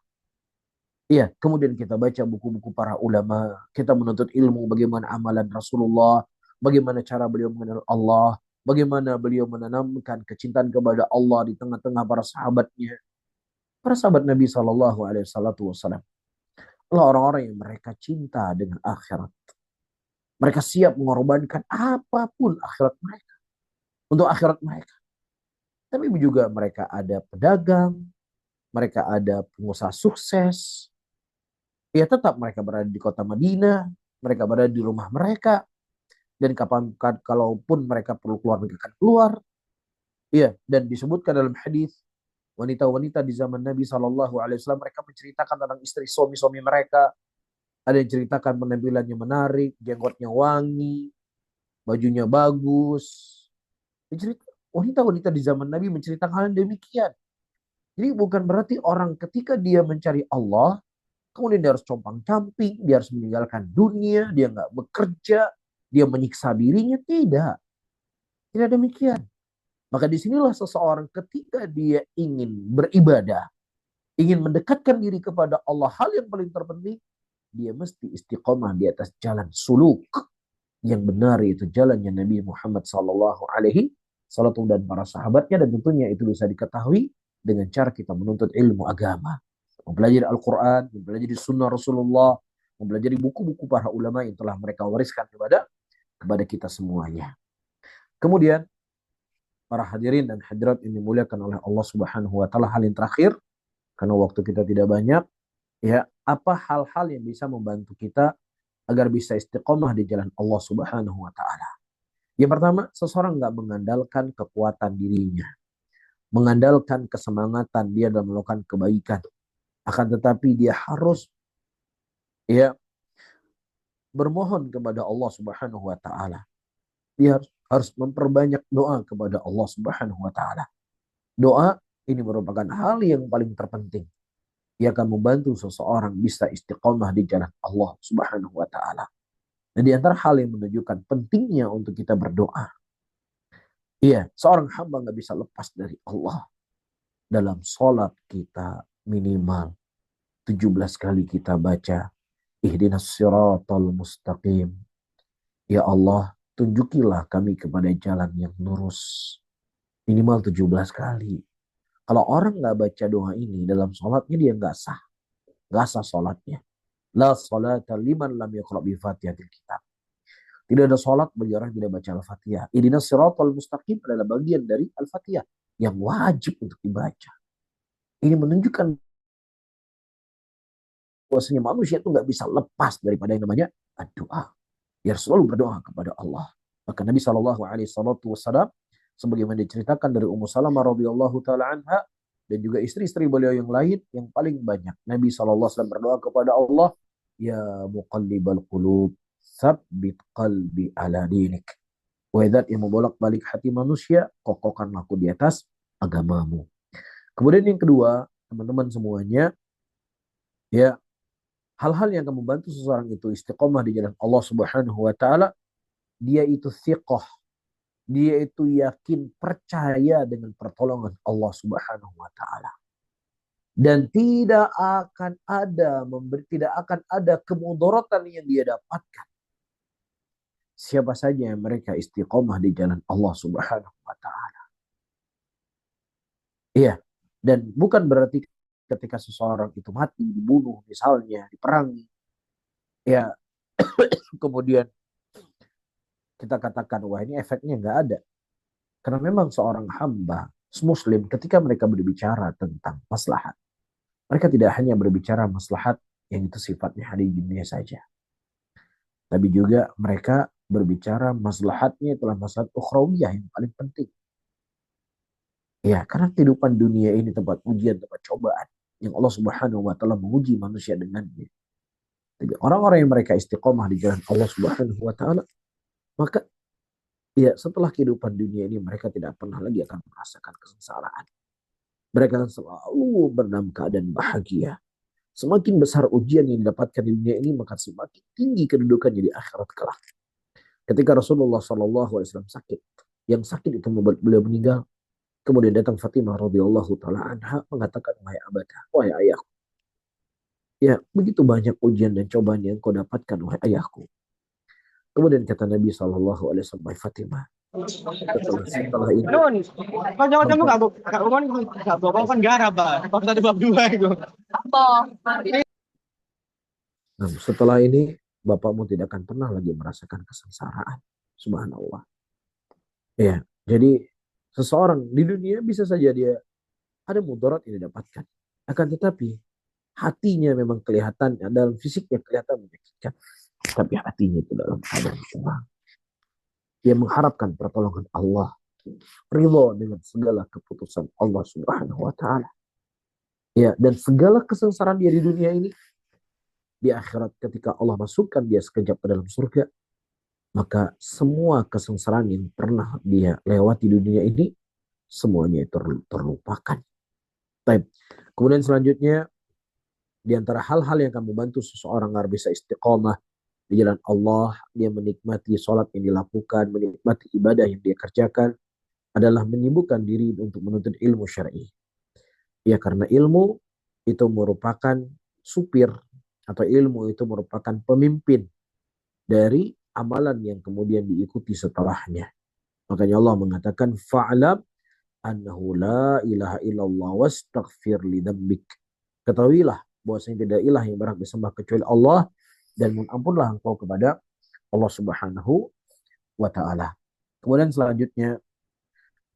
Iya, kemudian kita baca buku-buku para ulama. Kita menuntut ilmu bagaimana amalan Rasulullah. Bagaimana cara beliau mengenal Allah. Bagaimana beliau menanamkan kecintaan kepada Allah di tengah-tengah para sahabatnya. Para sahabat Nabi Shallallahu Alaihi Wasallam adalah orang-orang yang mereka cinta dengan akhirat. Mereka siap mengorbankan apapun akhirat mereka untuk akhirat mereka. Tapi juga mereka ada pedagang, mereka ada pengusaha sukses. Ya tetap mereka berada di kota Madinah, mereka berada di rumah mereka, dan kalaupun mereka perlu keluar, mereka akan keluar. Ya, dan disebutkan dalam hadis wanita-wanita di zaman Nabi Shallallahu Alaihi Wasallam mereka menceritakan tentang istri suami-suami mereka. Ada yang ceritakan penampilannya menarik, jenggotnya wangi, bajunya bagus. Wanita-wanita di zaman Nabi menceritakan hal yang demikian. Jadi bukan berarti orang ketika dia mencari Allah, kemudian dia harus compang-camping, dia harus meninggalkan dunia, dia nggak bekerja, dia menyiksa dirinya. Tidak. Tidak demikian. Maka disinilah seseorang ketika dia ingin beribadah, ingin mendekatkan diri kepada Allah, hal yang paling terpenting, dia mesti istiqomah di atas jalan suluk yang benar, yaitu jalannya Nabi Muhammad Sallallahu Alaihi Wasallam dan para sahabatnya. Dan tentunya itu bisa diketahui dengan cara kita menuntut ilmu agama, mempelajari Al-Quran, mempelajari Sunnah Rasulullah, mempelajari buku-buku para ulama yang telah mereka wariskan kepada kita semuanya. Kemudian para hadirin dan hadirat ini dimuliakan oleh Allah Subhanahu wa taala, hal yang terakhir karena waktu kita tidak banyak, ya, apa hal-hal yang bisa membantu kita agar bisa istiqomah di jalan Allah Subhanahu wa taala. Yang pertama, seseorang nggak mengandalkan kekuatan dirinya, mengandalkan kesemangatan dia dalam melakukan kebaikan, akan tetapi dia harus, ya, bermohon kepada Allah Subhanahu wa taala. Dia harus memperbanyak doa kepada Allah Subhanahu wa taala. Doa ini merupakan hal yang paling terpenting. Ia akan membantu seseorang bisa istiqomah di jalan Allah Subhanahu wa taala. Dan di antara hal yang menunjukkan pentingnya untuk kita berdoa, iya, seorang hamba nggak bisa lepas dari Allah. Dalam sholat kita minimal 17 kali kita baca ihdinas siratal mustaqim. Ya Allah, tunjukilah kami kepada jalan yang lurus. Minimal 17 kali. Kalau orang nggak baca doa ini dalam sholatnya, dia nggak sah. Nggak sah sholatnya. La sholata liman lam yaqra' bi fatihatil kitab. Tidak ada sholat bagi orang yang tidak baca Al-Fatihah. Ihdinas siratal mustaqim adalah bagian dari Al-Fatihah yang wajib untuk dibaca. Ini menunjukkan bahwasanya manusia itu nggak bisa lepas daripada yang namanya doa. Dia harus selalu berdoa kepada Allah. Maka Nabi Shallallahu Alaihi Wasallam sebagaimana diceritakan dari Ummu Salamah radhiyallahu taala anha dan juga istri-istri beliau yang lain, yang paling banyak Nabi Shallallahu Alaihi Wasallam berdoa kepada Allah, ya muqallibal qulub, tsabbit qalbi ala dinik. Wahai zat yang membolak-balik hati manusia, kokohkanlah aku di atas agamamu. Kemudian yang kedua, teman-teman semuanya, ya, hal-hal yang akan membantu seseorang itu istiqomah di jalan Allah Subhanahu wa taala, dia itu thiqah. Dia itu yakin, percaya dengan pertolongan Allah Subhanahu wa taala. Dan tidak akan ada kemudaratan yang dia dapatkan. Siapa saja yang mereka istiqomah di jalan Allah Subhanahu wa taala. Iya, dan bukan berarti ketika seseorang itu mati, dibunuh misalnya, diperangi, ya, kemudian kita katakan wah ini efeknya nggak ada. Karena memang seorang hamba muslim ketika mereka berbicara tentang maslahat, mereka tidak hanya berbicara maslahat yang itu sifatnya hari dunia saja, tapi juga mereka berbicara maslahatnya itulah maslahat ukhrawiyah yang paling penting. Ya, karena kehidupan dunia ini tempat ujian, tempat cobaan yang Allah Subhanahu wa taala menguji manusia dengannya. Tapi orang-orang yang mereka istiqomah di jalan Allah Subhanahu wa taala, maka ya setelah kehidupan dunia ini mereka tidak pernah lagi akan merasakan kesengsaraan. Mereka akan selalu dalam keadaan bahagia. Semakin besar ujian yang didapatkan di dunia ini, maka semakin tinggi kedudukannya di akhirat kelak. Ketika Rasulullah SAW sakit, yang sakit itu membuat beliau meninggal. Kemudian datang Fatimah radhiyallahu taala anha mengatakan, wahai abada, wahai ayahku, ya begitu banyak ujian dan cobaan yang kau dapatkan, wahai ayahku. Kemudian kata Nabi SAW, wahai Fatimah, Setelah itu Nun, macam-macam tuh maka gak ngomong gak bawa kan gara bah. Pas tadi bab dua itu. setelah ini bapakmu tidak akan pernah lagi merasakan kesengsaraan. Subhanallah. Ya, jadi seseorang di dunia bisa saja dia ada mudarat yang didapatkan. Akan tetapi hatinya memang kelihatan, dalam fisiknya kelihatan menyakitkan. Tapi hatinya itu dalam keadaan tenang. Dia mengharapkan pertolongan Allah. Ridho dengan segala keputusan Allah Subhanahu wa Ta'ala. Ya, dan segala kesengsaraan dia di dunia ini, di akhirat ketika Allah masukkan dia sekejap ke dalam surga, maka semua kesengsaraan yang pernah dia lewati di dunia ini, semuanya itu terlupakan. Baik. Kemudian selanjutnya, di antara hal-hal yang akan membantu seseorang agar bisa istiqomah di jalan Allah, dia menikmati sholat yang dilakukan, menikmati ibadah yang dia kerjakan, adalah menyibukkan diri untuk menuntut ilmu syar'i. Ya, karena ilmu itu merupakan supir atau ilmu itu merupakan pemimpin dari amalan yang kemudian diikuti setelahnya. Makanya Allah mengatakan fa'lam annahu la ilaha illallah wastaghfir li dzambik. Ketahuilah bahwasanya tidak ilah yang berhak disembah kecuali Allah dan mengampunlah engkau kepada Allah Subhanahu wa taala. Kemudian selanjutnya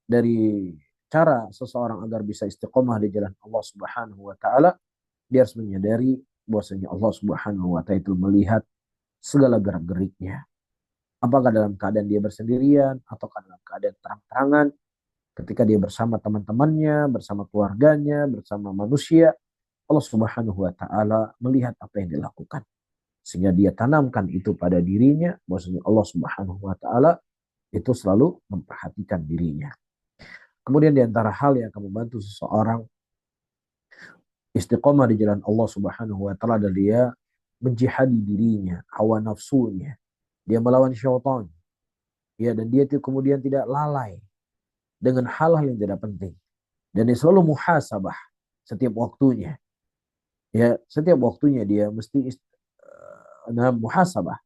dari cara seseorang agar bisa istiqomah di jalan Allah Subhanahu wa taala, dia harus menyadari bahwasanya Allah Subhanahu wa taala itu melihat segala gerak-geriknya. Apakah dalam keadaan dia bersendirian ataukah dalam keadaan terang-terangan, ketika dia bersama teman-temannya, bersama keluarganya, bersama manusia, Allah Subhanahu wa taala melihat apa yang dilakukan. Sehingga dia tanamkan itu pada dirinya, bahwasanya Allah Subhanahu wa taala itu selalu memperhatikan dirinya. Kemudian di antara hal yang akan membantu seseorang istiqomah di jalan Allah Subhanahu wa taala adalah dia menjihadi dirinya, hawa nafsunya. Dia melawan syaitan. Ya, dan dia itu kemudian tidak lalai dengan hal-hal yang tidak penting. Dan dia selalu muhasabah setiap waktunya. Ya, setiap waktunya dia mesti muhasabah.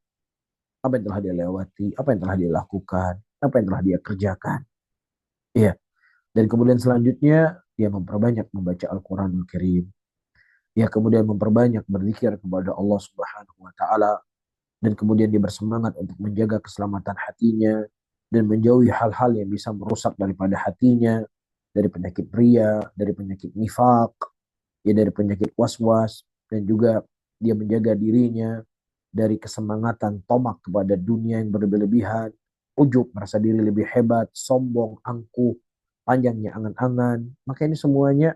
Apa yang telah dia lewati, apa yang telah dia lakukan, apa yang telah dia kerjakan. Ya, dan kemudian selanjutnya dia memperbanyak membaca Al-Quranul Karim. Ya, kemudian memperbanyak berzikir kepada Allah Subhanahu wa taala, dan kemudian dia bersemangat untuk menjaga keselamatan hatinya dan menjauhi hal-hal yang bisa merusak daripada hatinya, dari penyakit ria, dari penyakit nifak, ya dari penyakit was-was, dan juga dia menjaga dirinya dari kesemangatan tomak kepada dunia yang berlebihan, ujub, merasa diri lebih hebat, sombong, angkuh, panjangnya angan-angan. Maka ini semuanya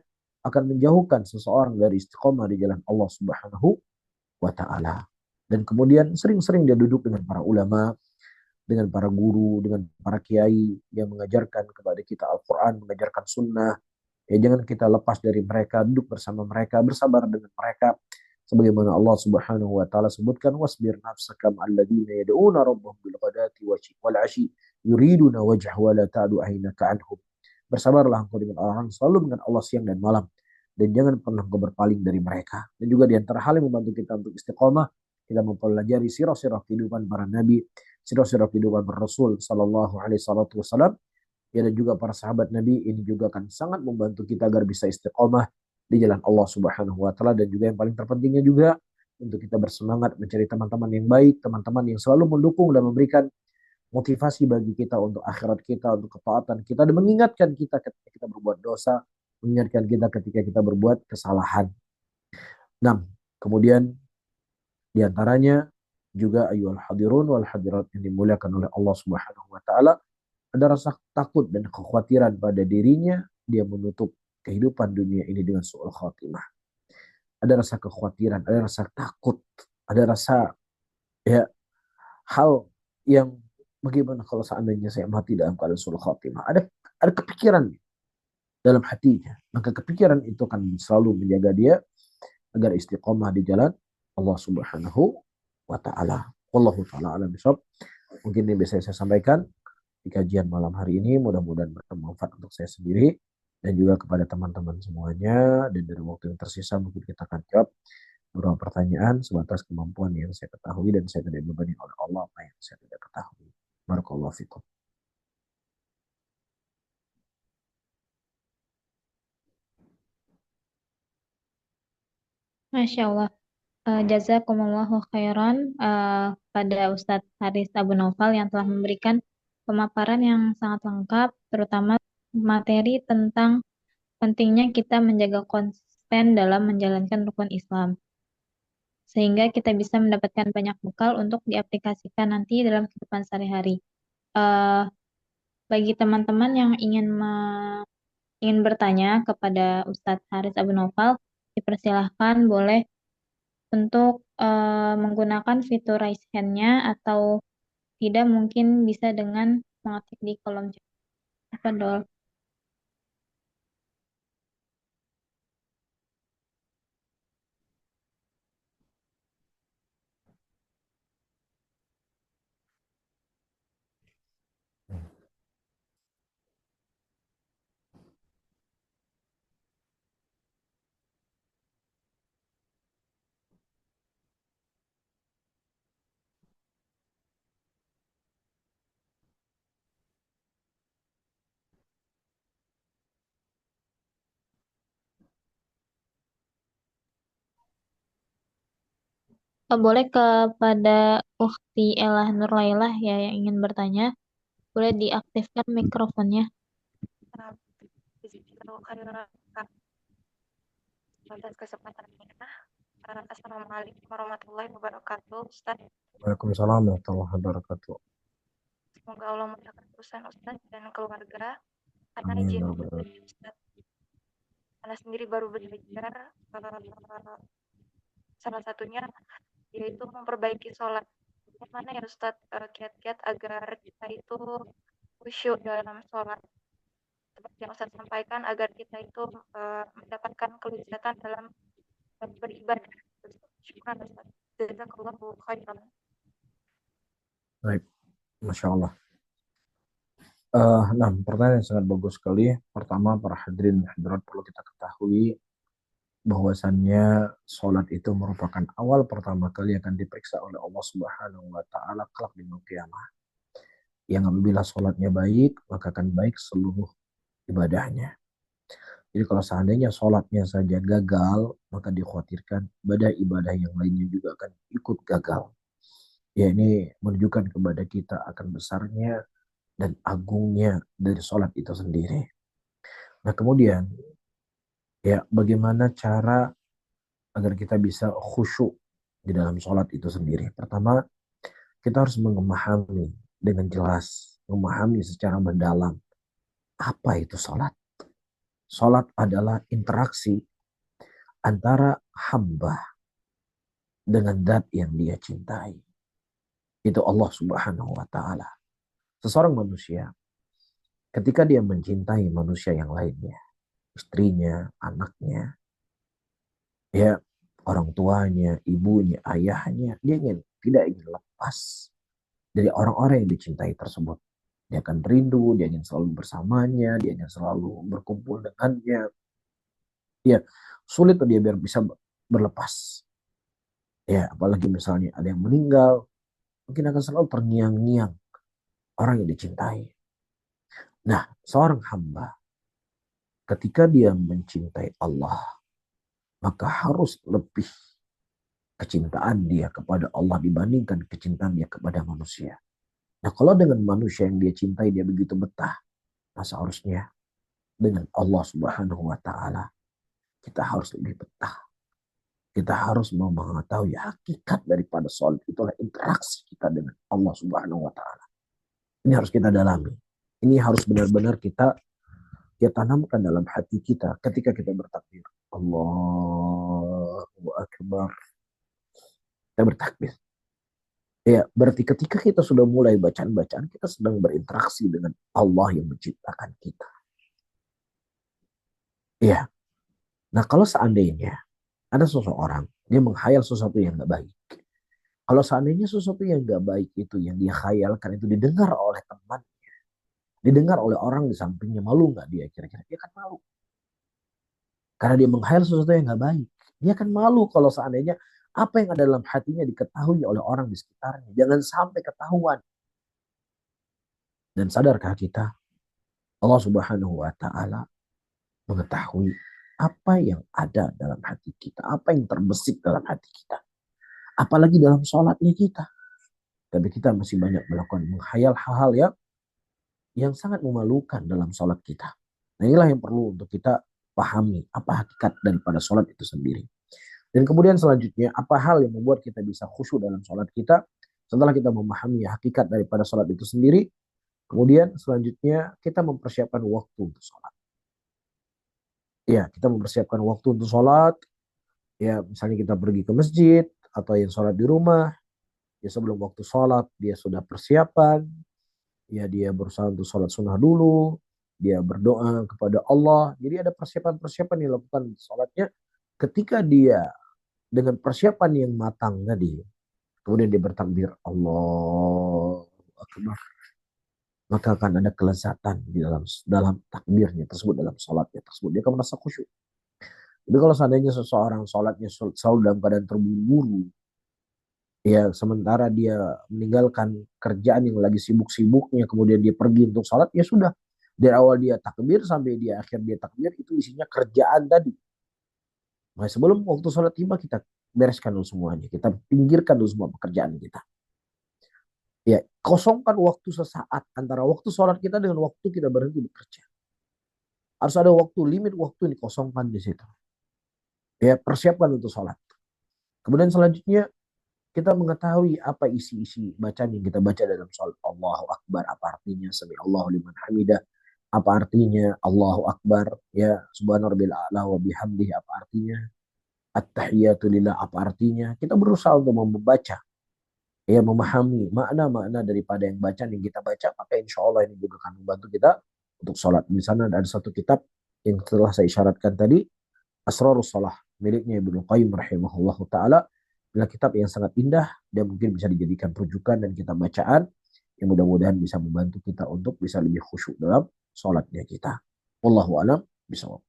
akan menjauhkan seseorang dari istiqomah di jalan Allah Subhanahu wa taala. Dan kemudian sering-sering dia duduk dengan para ulama, dengan para guru, dengan para kiai yang mengajarkan kepada kita Al-Quran, mengajarkan sunnah. Ya, jangan kita lepas dari mereka, duduk bersama mereka, bersabar dengan mereka. Sebagaimana Allah Subhanahu wa taala sebutkan, wasbir nafsaka ma'alladzina yad'una rabbahum bil ghadati wal 'ashi yuriduna wajhahu wa la ta'du 'ainaka 'anhum. Bersabarlah engkau dengan orang selalu dengan Allah siang dan malam, dan jangan pernah engkau berpaling dari mereka. Dan juga di antara hal yang membantu kita untuk istiqomah, kita mempelajari sirah-sirah kehidupan para nabi, sirah-sirah kehidupan Rasul sallallahu alaihi wasallam, ya, dan juga para sahabat Nabi. Ini juga akan sangat membantu kita agar bisa istiqomah di jalan Allah Subhanahu wa taala. Dan juga yang paling terpentingnya juga untuk kita bersemangat mencari teman-teman yang baik, teman-teman yang selalu mendukung dan memberikan motivasi bagi kita untuk akhirat kita, untuk ketaatan kita, dan mengingatkan kita ketika kita berbuat dosa, mengingatkan kita ketika kita berbuat kesalahan. Nah, kemudian diantaranya juga ayyuhal hadirun wal hadirat yang dimuliakan oleh Allah Subhanahu wa taala, ada rasa takut dan kekhawatiran pada dirinya, dia menutup kehidupan dunia ini dengan su'ul khatimah. Ada rasa kekhawatiran, ada rasa takut, ada rasa ya hal yang bagaimana kalau seandainya saya mati dalam keadaan su'ul khatimah. Ada kepikiran dalam hatinya. Maka kepikiran itu akan selalu menjaga dia agar istiqomah di jalan Allah Subhanahu wa taala. Wallahu taala alam bisawab. Mungkin ini bisa saya sampaikan di kajian malam hari ini. Mudah-mudahan bermanfaat untuk saya sendiri dan juga kepada teman-teman semuanya. Dan dari waktu yang tersisa mungkin kita akan jawab beberapa pertanyaan sebatas kemampuan yang saya ketahui, dan saya tidak dibebani oleh Allah apa yang saya tidak ketahui. Barakallahu fikum. Masya Allah. Jazakumullahu khairan pada Ustadz Haris Abu Naufal yang telah memberikan pemaparan yang sangat lengkap, terutama materi tentang pentingnya kita menjaga konsisten dalam menjalankan rukun Islam, sehingga kita bisa mendapatkan banyak bekal untuk diaplikasikan nanti dalam kehidupan sehari-hari. Eh, bagi teman-teman yang ingin bertanya kepada Ustadz Haris Abu Naufal, dipersilahkan boleh untuk menggunakan fitur raise hand-nya atau tidak mungkin bisa dengan mengetik di kolom chat. Tafadhol. Boleh kepada Ukhti Elah Nurlailah ya yang ingin bertanya, boleh diaktifkan mikrofonnya. Atas kesempatan ini. Assalamualaikum warahmatullahi wabarakatuh, Ustaz. Waalaikumsalam warahmatullahi wabarakatuh. Semoga Allah memudahkan urusan Ustaz dan keluarga. Karena Amin. izin Ustaz, Anda sendiri baru belajar, salah satunya yaitu memperbaiki sholat. Bagaimana ya Ustaz kiat-kiat agar kita itu khusyuk dalam sholat? Seperti yang Ustaz sampaikan, agar kita itu mendapatkan kelezatan dalam beribadah. Syukur Ustaz. Jazakallahu khairan. Baik, Masya Allah. Nah, pertanyaan yang sangat bagus sekali. Pertama, para hadirin dan hadirat perlu kita ketahui bahwasannya sholat itu merupakan awal pertama kali akan diperiksa oleh Allah Subhanahu wa Ta'ala kelak di yaumul qiyamah. Yang apabila sholatnya baik, maka akan baik seluruh ibadahnya. Jadi kalau seandainya sholatnya saja gagal, maka dikhawatirkan ibadah-ibadah yang lainnya juga akan ikut gagal. Ya, ini menunjukkan kepada kita akan besarnya dan agungnya dari sholat itu sendiri. Nah kemudian, ya bagaimana cara agar kita bisa khusyuk di dalam sholat itu sendiri. Pertama, kita harus memahami dengan jelas, memahami secara mendalam apa itu sholat. Sholat adalah interaksi antara hamba dengan zat yang dia cintai. Itu Allah Subhanahu wa Ta'ala. Seseorang manusia, ketika dia mencintai manusia yang lainnya, istrinya, anaknya, ya orang tuanya, ibunya, ayahnya, dia tidak ingin lepas dari orang-orang yang dicintai tersebut. Dia akan rindu, dia ingin selalu bersamanya, dia ingin selalu berkumpul dengannya. Ya, sulit dia biar bisa berlepas. Ya, apalagi misalnya ada yang meninggal, mungkin akan selalu terngiang-ngiang orang yang dicintai. Nah, seorang hamba ketika dia mencintai Allah, maka harus lebih kecintaan dia kepada Allah dibandingkan kecintaan dia kepada manusia. Nah, kalau dengan manusia yang dia cintai dia begitu betah, maka seharusnya dengan Allah Subhanahu wa Ta'ala kita harus lebih betah. Kita harus mengetahui hakikat daripada sholat itulah interaksi kita dengan Allah Subhanahu wa Ta'ala. Ini harus kita dalami. Ini harus benar-benar kita tanamkan dalam hati kita ketika kita bertakbir. Allahu Akbar. Kita bertakbir. Ya, berarti ketika kita sudah mulai bacaan-bacaan, kita sedang berinteraksi dengan Allah yang menciptakan kita. Ya. Nah, kalau seandainya ada seseorang, dia menghayal sesuatu yang gak baik. Kalau seandainya sesuatu yang gak baik itu yang dia khayalkan itu didengar oleh teman, didengar oleh orang di sampingnya, malu gak dia kira-kira? Dia akan malu. Karena dia menghayal sesuatu yang gak baik. Dia akan malu kalau seandainya apa yang ada dalam hatinya diketahui oleh orang di sekitarnya. Jangan sampai ketahuan. Dan sadarkah kita? Allah Subhanahu wa Ta'ala mengetahui apa yang ada dalam hati kita, apa yang terbesit dalam hati kita. Apalagi dalam sholatnya kita. Tapi kita masih banyak melakukan menghayal hal-hal yang sangat memalukan dalam sholat kita. Nah inilah yang perlu untuk kita pahami apa hakikat daripada sholat itu sendiri. Dan kemudian selanjutnya apa hal yang membuat kita bisa khusyuk dalam sholat kita setelah kita memahami hakikat daripada sholat itu sendiri. Kemudian selanjutnya kita mempersiapkan waktu untuk sholat. Ya, kita mempersiapkan waktu untuk sholat. Ya, misalnya kita pergi ke masjid atau yang sholat di rumah. Ya sebelum waktu sholat dia sudah persiapan. Ya dia berusaha untuk sholat sunnah dulu. Dia berdoa kepada Allah. Jadi ada persiapan-persiapan yang dilakukan sholatnya. Ketika dia dengan persiapan yang matang tadi. Kemudian dia bertakbir. Allah Akbar. Maka akan ada kelezatan di dalam takbirnya tersebut, dalam sholatnya tersebut. Dia akan merasa khusyuk. Jadi kalau seandainya seseorang sholatnya selalu dalam keadaan terburu-buru, ya sementara dia meninggalkan kerjaan yang lagi sibuk-sibuknya, kemudian dia pergi untuk sholat, ya sudah. Dari awal dia takbir sampai dia akhir dia takbir, itu isinya kerjaan tadi. Nah, sebelum waktu sholat tiba, kita bereskan dulu semuanya. Kita pinggirkan dulu semua pekerjaan kita. Ya, kosongkan waktu sesaat antara waktu sholat kita dengan waktu kita berhenti bekerja. Harus ada waktu, limit waktu yang dikosongkan di situ. Ya, persiapkan untuk sholat. Kemudian selanjutnya kita mengetahui apa isi-isi bacaan yang kita baca dalam sholat. Allahu Akbar, apa artinya? Sami Allahu liman hamidah, apa artinya? Allahu Akbar, ya subhana rabbil a'la wa bihamdihi, apa artinya? At-tahiyatu lillah, apa artinya? Kita berusaha untuk membaca, ya memahami makna-makna daripada yang bacaan yang kita baca, maka insya Allah ini juga akan membantu kita untuk sholat. Di sana ada satu kitab yang telah saya isyaratkan tadi, Asrarus Shalah, miliknya Ibnu Qayyim rahimahullah ta'ala. Adalah kitab yang sangat indah dan mungkin bisa dijadikan rujukan dan kita bacaan yang mudah-mudahan bisa membantu kita untuk bisa lebih khusyuk dalam sholatnya kita. Wallahu a'lam bishawab.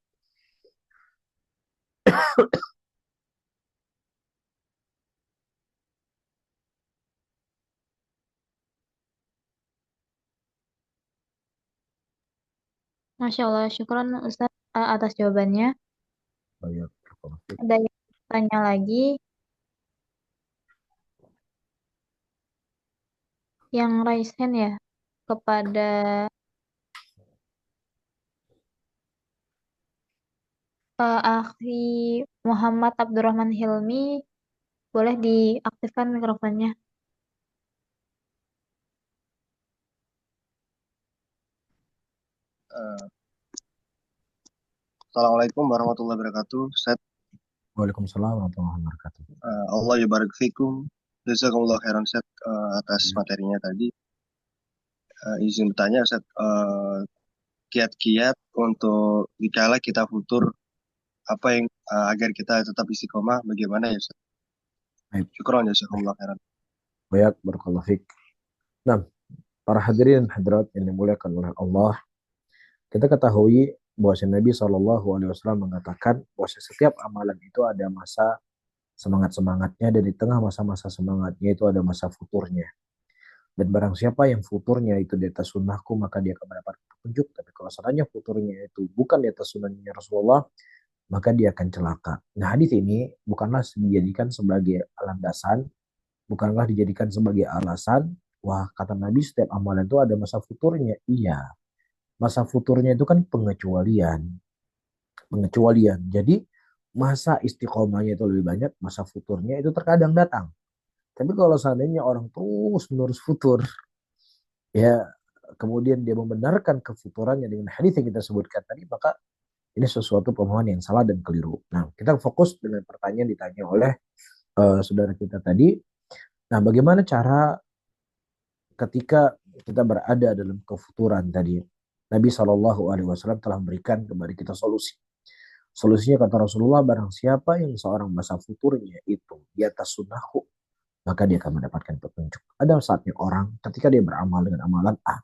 Masya Allah, syukran Ustaz atas jawabannya. Baik. Ada yang tanya lagi, yang raise hand ya, kepada Akhi Muhammad Abdurrahman Hilmi, boleh diaktifkan mikrofonnya. Assalamualaikum warahmatullahi wabarakatuh. Ustaz, Waalaikumsalam warahmatullahi wabarakatuh. Allah yubarik fikum. Jazakumullah khairan Ustaz atas materinya tadi. Izin bertanya Ustaz, kiat-kiat untuk dikala kita futur apa yang agar kita tetap istiqomah bagaimana ya Ustaz? Baik. Syukran jazakumullah khairan. Baik, barakallahu fiik. Nah, para hadirin dan hadirat yang dimuliakan oleh Allah, kita ketahui bahwa Nabi SAW mengatakan bahwa setiap amalan itu ada masa semangat-semangatnya dan di tengah masa-masa semangatnya itu ada masa futurnya. Dan barang siapa yang futurnya itu di atas sunnahku maka dia akan mendapat petunjuk. Tapi kalau seandainya futurnya itu bukan di atas sunnahnya Rasulullah maka dia akan celaka. Nah hadis ini bukanlah dijadikan sebagai landasan, bukanlah dijadikan sebagai alasan. Wah kata Nabi setiap amalan itu ada masa futurnya. Iya. Masa futurnya itu kan pengecualian. Pengecualian. Jadi masa istiqomahnya itu lebih banyak, masa futurnya itu terkadang datang. Tapi kalau seandainya orang terus menerus futur, ya kemudian dia membenarkan kefuturannya dengan hadis yang kita sebutkan tadi, maka ini sesuatu pemahaman yang salah dan keliru. Nah, kita fokus dengan pertanyaan ditanya oleh saudara kita tadi. Nah, bagaimana cara ketika kita berada dalam kefuturan tadi? Nabi SAW telah memberikan kepada kita solusi. Solusinya kata Rasulullah, barang siapa yang seorang masa futurnya itu di atas sunnahku, maka dia akan mendapatkan petunjuk. Ada saatnya orang ketika dia beramal dengan amalan A,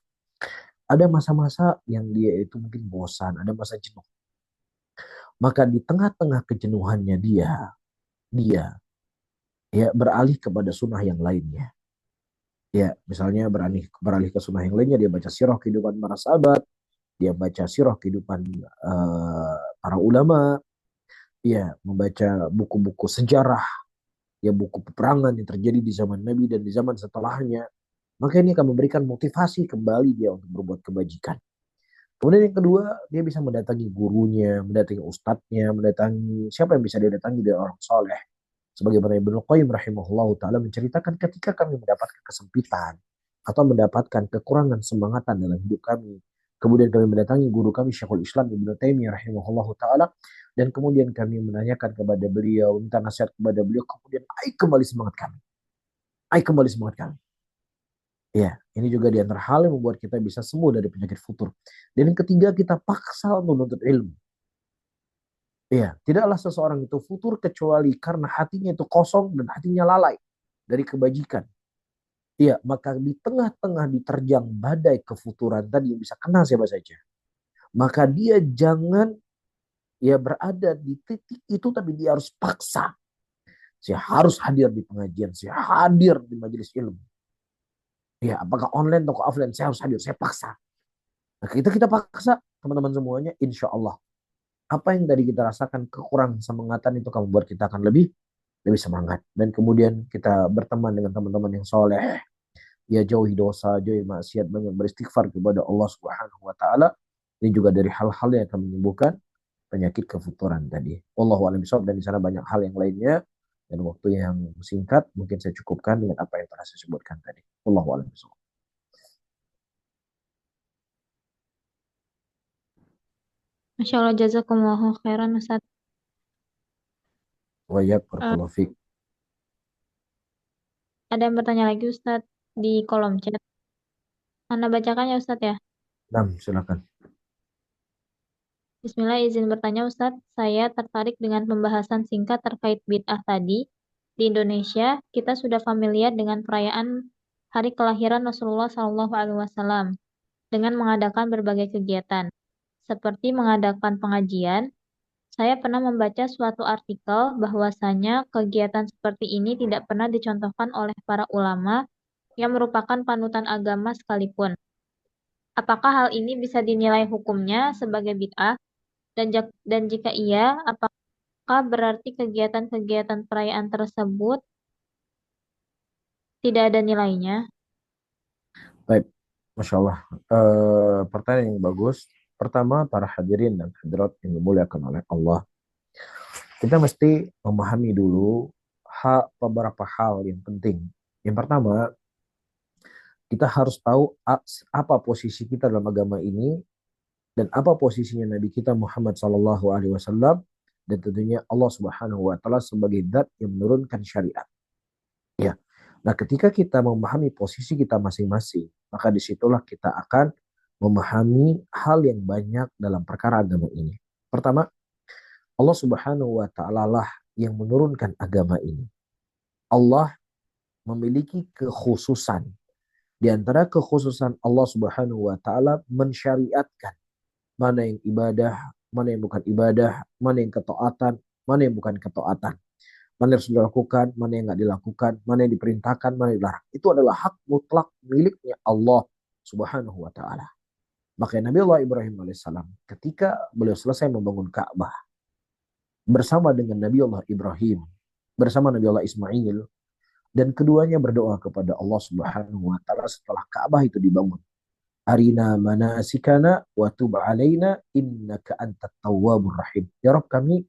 ada masa-masa yang dia itu mungkin bosan, ada masa jenuh. Maka di tengah-tengah kejenuhannya dia ya beralih kepada sunnah yang lainnya. Ya, misalnya beralih ke sunnah yang lainnya, dia baca sirah kehidupan para sahabat, dia baca sirah kehidupan para ulama, ya membaca buku-buku sejarah, ya buku peperangan yang terjadi di zaman Nabi dan di zaman setelahnya. Maka ini akan memberikan motivasi kembali dia untuk berbuat kebajikan. Kemudian yang kedua, dia bisa mendatangi gurunya, mendatangi ustadznya, mendatangi siapa yang bisa dia datangi dari orang soleh. Sebagaimana Ibnu Qayyim rahimahullah ta'ala menceritakan ketika kami mendapatkan kesempitan atau mendapatkan kekurangan semangatan dalam hidup kami. Kemudian kami mendatangi guru kami Syekhul Islam Ibnu Taimiyah rahimahullah ta'ala. Dan kemudian kami menanyakan kepada beliau, minta nasihat kepada beliau. Kemudian naik kembali semangat kami. Naik kembali semangat kami. Ya, ini juga di antara hal yang membuat kita bisa sembuh dari penyakit futur. Dan yang ketiga, kita paksa untuk menuntut ilmu. Ya, tidaklah seseorang itu futur kecuali karena hatinya itu kosong dan hatinya lalai dari kebajikan. Ya, maka di tengah-tengah diterjang badai kefuturan tadi yang bisa kena siapa saja. Maka dia jangan ya berada di titik itu, tapi dia harus paksa. Saya harus hadir di pengajian, saya hadir di majelis ilmu. Ya, apakah online atau offline, saya harus hadir, saya paksa. Nah, kita paksa, teman-teman semuanya, insya Allah. Apa yang tadi kita rasakan, kekurangan semangatan itu akan membuat kita akan lebih semangat. Dan kemudian kita berteman dengan teman-teman yang soleh. Ya, jauhi dosa, jauhi maksiat, banyak beristighfar kepada Allah Subhanahu wa Ta'ala. Ini juga dari hal-hal yang akan menyembuhkan penyakit kefuturan tadi. Wallahu a'lam bishawab. Dan di sana banyak hal yang lainnya. Dan waktu yang singkat, mungkin saya cukupkan dengan apa yang telah saya sebutkan tadi. Wallahu a'lam bishawab. Masya Allah, jazakumullahu khairan Ustaz. Wa iyyakum Eh, barakallahu fiik. ada yang bertanya lagi Ustaz di kolom chat. Anda bacakan ya Ustaz ya. Nah, silakan. Bismillah, izin bertanya Ustaz, saya tertarik dengan pembahasan singkat terkait bid'ah tadi. Di Indonesia, kita sudah familiar dengan perayaan hari kelahiran Rasulullah SAW dengan mengadakan berbagai kegiatan, seperti mengadakan pengajian. Saya pernah membaca suatu artikel bahwasanya kegiatan seperti ini tidak pernah dicontohkan oleh para ulama yang merupakan panutan agama sekalipun. Apakah hal ini bisa dinilai hukumnya sebagai bid'ah? Dan jika iya, apakah berarti kegiatan-kegiatan perayaan tersebut tidak ada nilainya? Baik, Masya Allah. Pertanyaan yang bagus. Pertama, para hadirin dan hadirat yang dimuliakan oleh Allah. Kita mesti memahami dulu beberapa hal yang penting. Yang pertama, kita harus tahu apa posisi kita dalam agama ini dan apa posisinya Nabi kita Muhammad Sallallahu Alaihi Wasallam dan tentunya Allah Subhanahu Wa Taala sebagai zat yang menurunkan syariat. Ya. Nah, ketika kita memahami posisi kita masing-masing, maka disitulah kita akan memahami hal yang banyak dalam perkara agama ini. Pertama, Allah Subhanahu Wa Taala lah yang menurunkan agama ini. Allah memiliki kekhususan. Di antara kekhususan Allah Subhanahu Wa Taala mensyariatkan mana yang ibadah, mana yang bukan ibadah, mana yang ketaatan, mana yang bukan ketaatan. Mana yang harus dilakukan, mana yang nggak dilakukan, mana yang diperintahkan, mana yang dilarang. Itu adalah hak mutlak miliknya Allah Subhanahu wa Ta'ala. Makanya Nabi Allah Ibrahim alaihissalam ketika beliau selesai membangun Ka'bah bersama dengan Nabi Allah Ibrahim, bersama Nabi Allah Ismail, dan keduanya berdoa kepada Allah Subhanahu wa Ta'ala setelah Ka'bah itu dibangun. Arina manasikana wa tub alaina innaka antat tawwabur rahim. Ya Rabb, kami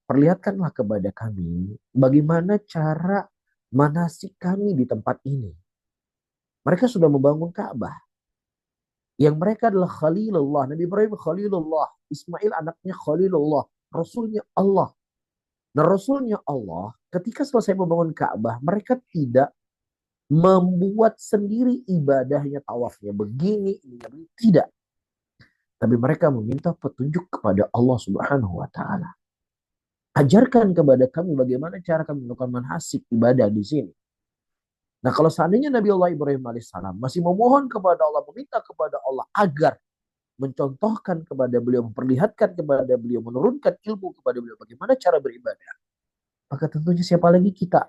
perlihatkanlah kepada kami bagaimana cara manasik kami di tempat ini. Mereka sudah membangun Ka'bah. Yang mereka adalah Khalilullah. Nabi Ibrahim Khalilullah. Ismail anaknya Khalilullah. Rasulnya Allah. Nah, Rasulnya Allah ketika selesai membangun Ka'bah, mereka tidak membuat sendiri ibadahnya, tawafnya begini, ini tidak. Tapi mereka meminta petunjuk kepada Allah Subhanahu wa Ta'ala. Ajarkan kepada kami bagaimana cara kami melakukan manhasik ibadah di sini. Nah, kalau seandainya Nabi Allah Ibrahim alaihissalam masih memohon kepada Allah, meminta kepada Allah agar mencontohkan kepada beliau, memperlihatkan kepada beliau, menurunkan ilmu kepada beliau bagaimana cara beribadah, maka tentunya siapa lagi kita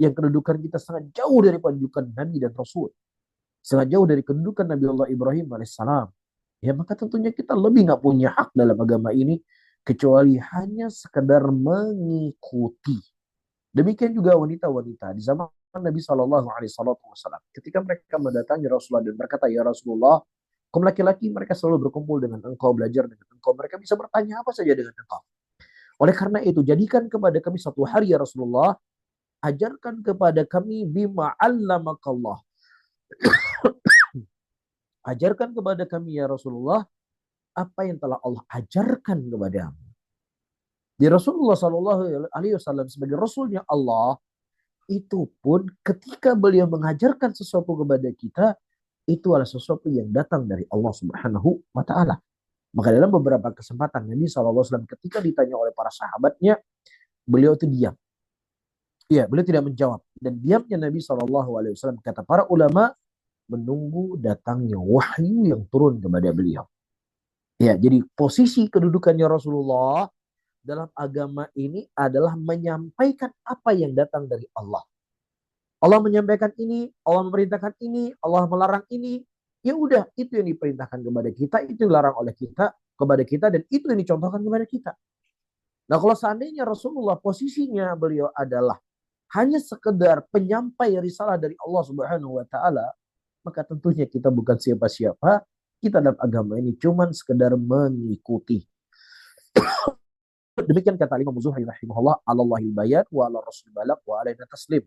yang kedudukan kita sangat jauh dari kedudukan Nabi dan Rasul, sangat jauh dari kedudukan Nabi Allah Ibrahim alaihissalam. Ya, maka tentunya kita lebih nggak punya hak dalam agama ini kecuali hanya sekedar mengikuti. Demikian juga wanita-wanita di zaman Nabi Shallallahu Alaihi Wasallam. Ketika mereka mendatangi Rasulullah dan berkata, ya Rasulullah, kaum laki-laki mereka selalu berkumpul dengan engkau, belajar dengan engkau. Mereka bisa bertanya apa saja dengan engkau. Oleh karena itu, jadikan kepada kami satu hari ya Rasulullah, ajarkan kepada kami bima 'allamakallah. Ajarkan kepada kami ya Rasulullah apa yang telah Allah ajarkan kepadamu. Di Rasulullah Shallallahu Alaihi Wasallam sebagai Rasulnya Allah, itu pun ketika beliau mengajarkan sesuatu kepada kita, itu adalah sesuatu yang datang dari Allah Subhanahu wa Ta'ala. Maka dalam beberapa kesempatan Nabi SAW ketika ditanya oleh para sahabatnya, beliau itu diam. Iya, beliau tidak menjawab. Dan diamnya Nabi SAW, kata para ulama, menunggu datangnya wahyu yang turun kepada beliau. Ya, jadi posisi kedudukannya Rasulullah dalam agama ini adalah menyampaikan apa yang datang dari Allah. Allah menyampaikan ini, Allah memerintahkan ini, Allah melarang ini. Ya udah, itu yang diperintahkan kepada kita, itu yang dilarang oleh kita kepada kita, dan itu yang dicontohkan kepada kita. Nah, kalau seandainya Rasulullah posisinya beliau adalah hanya sekedar penyampai risalah dari Allah Subhanahu wa Ta'ala, maka tentunya kita bukan siapa-siapa. Kita dalam agama ini cuman sekedar mengikuti. Demikian kata Imam Zuhri rahimahullah, Allahil bayat wa ala rasul balak wa alaina taslim.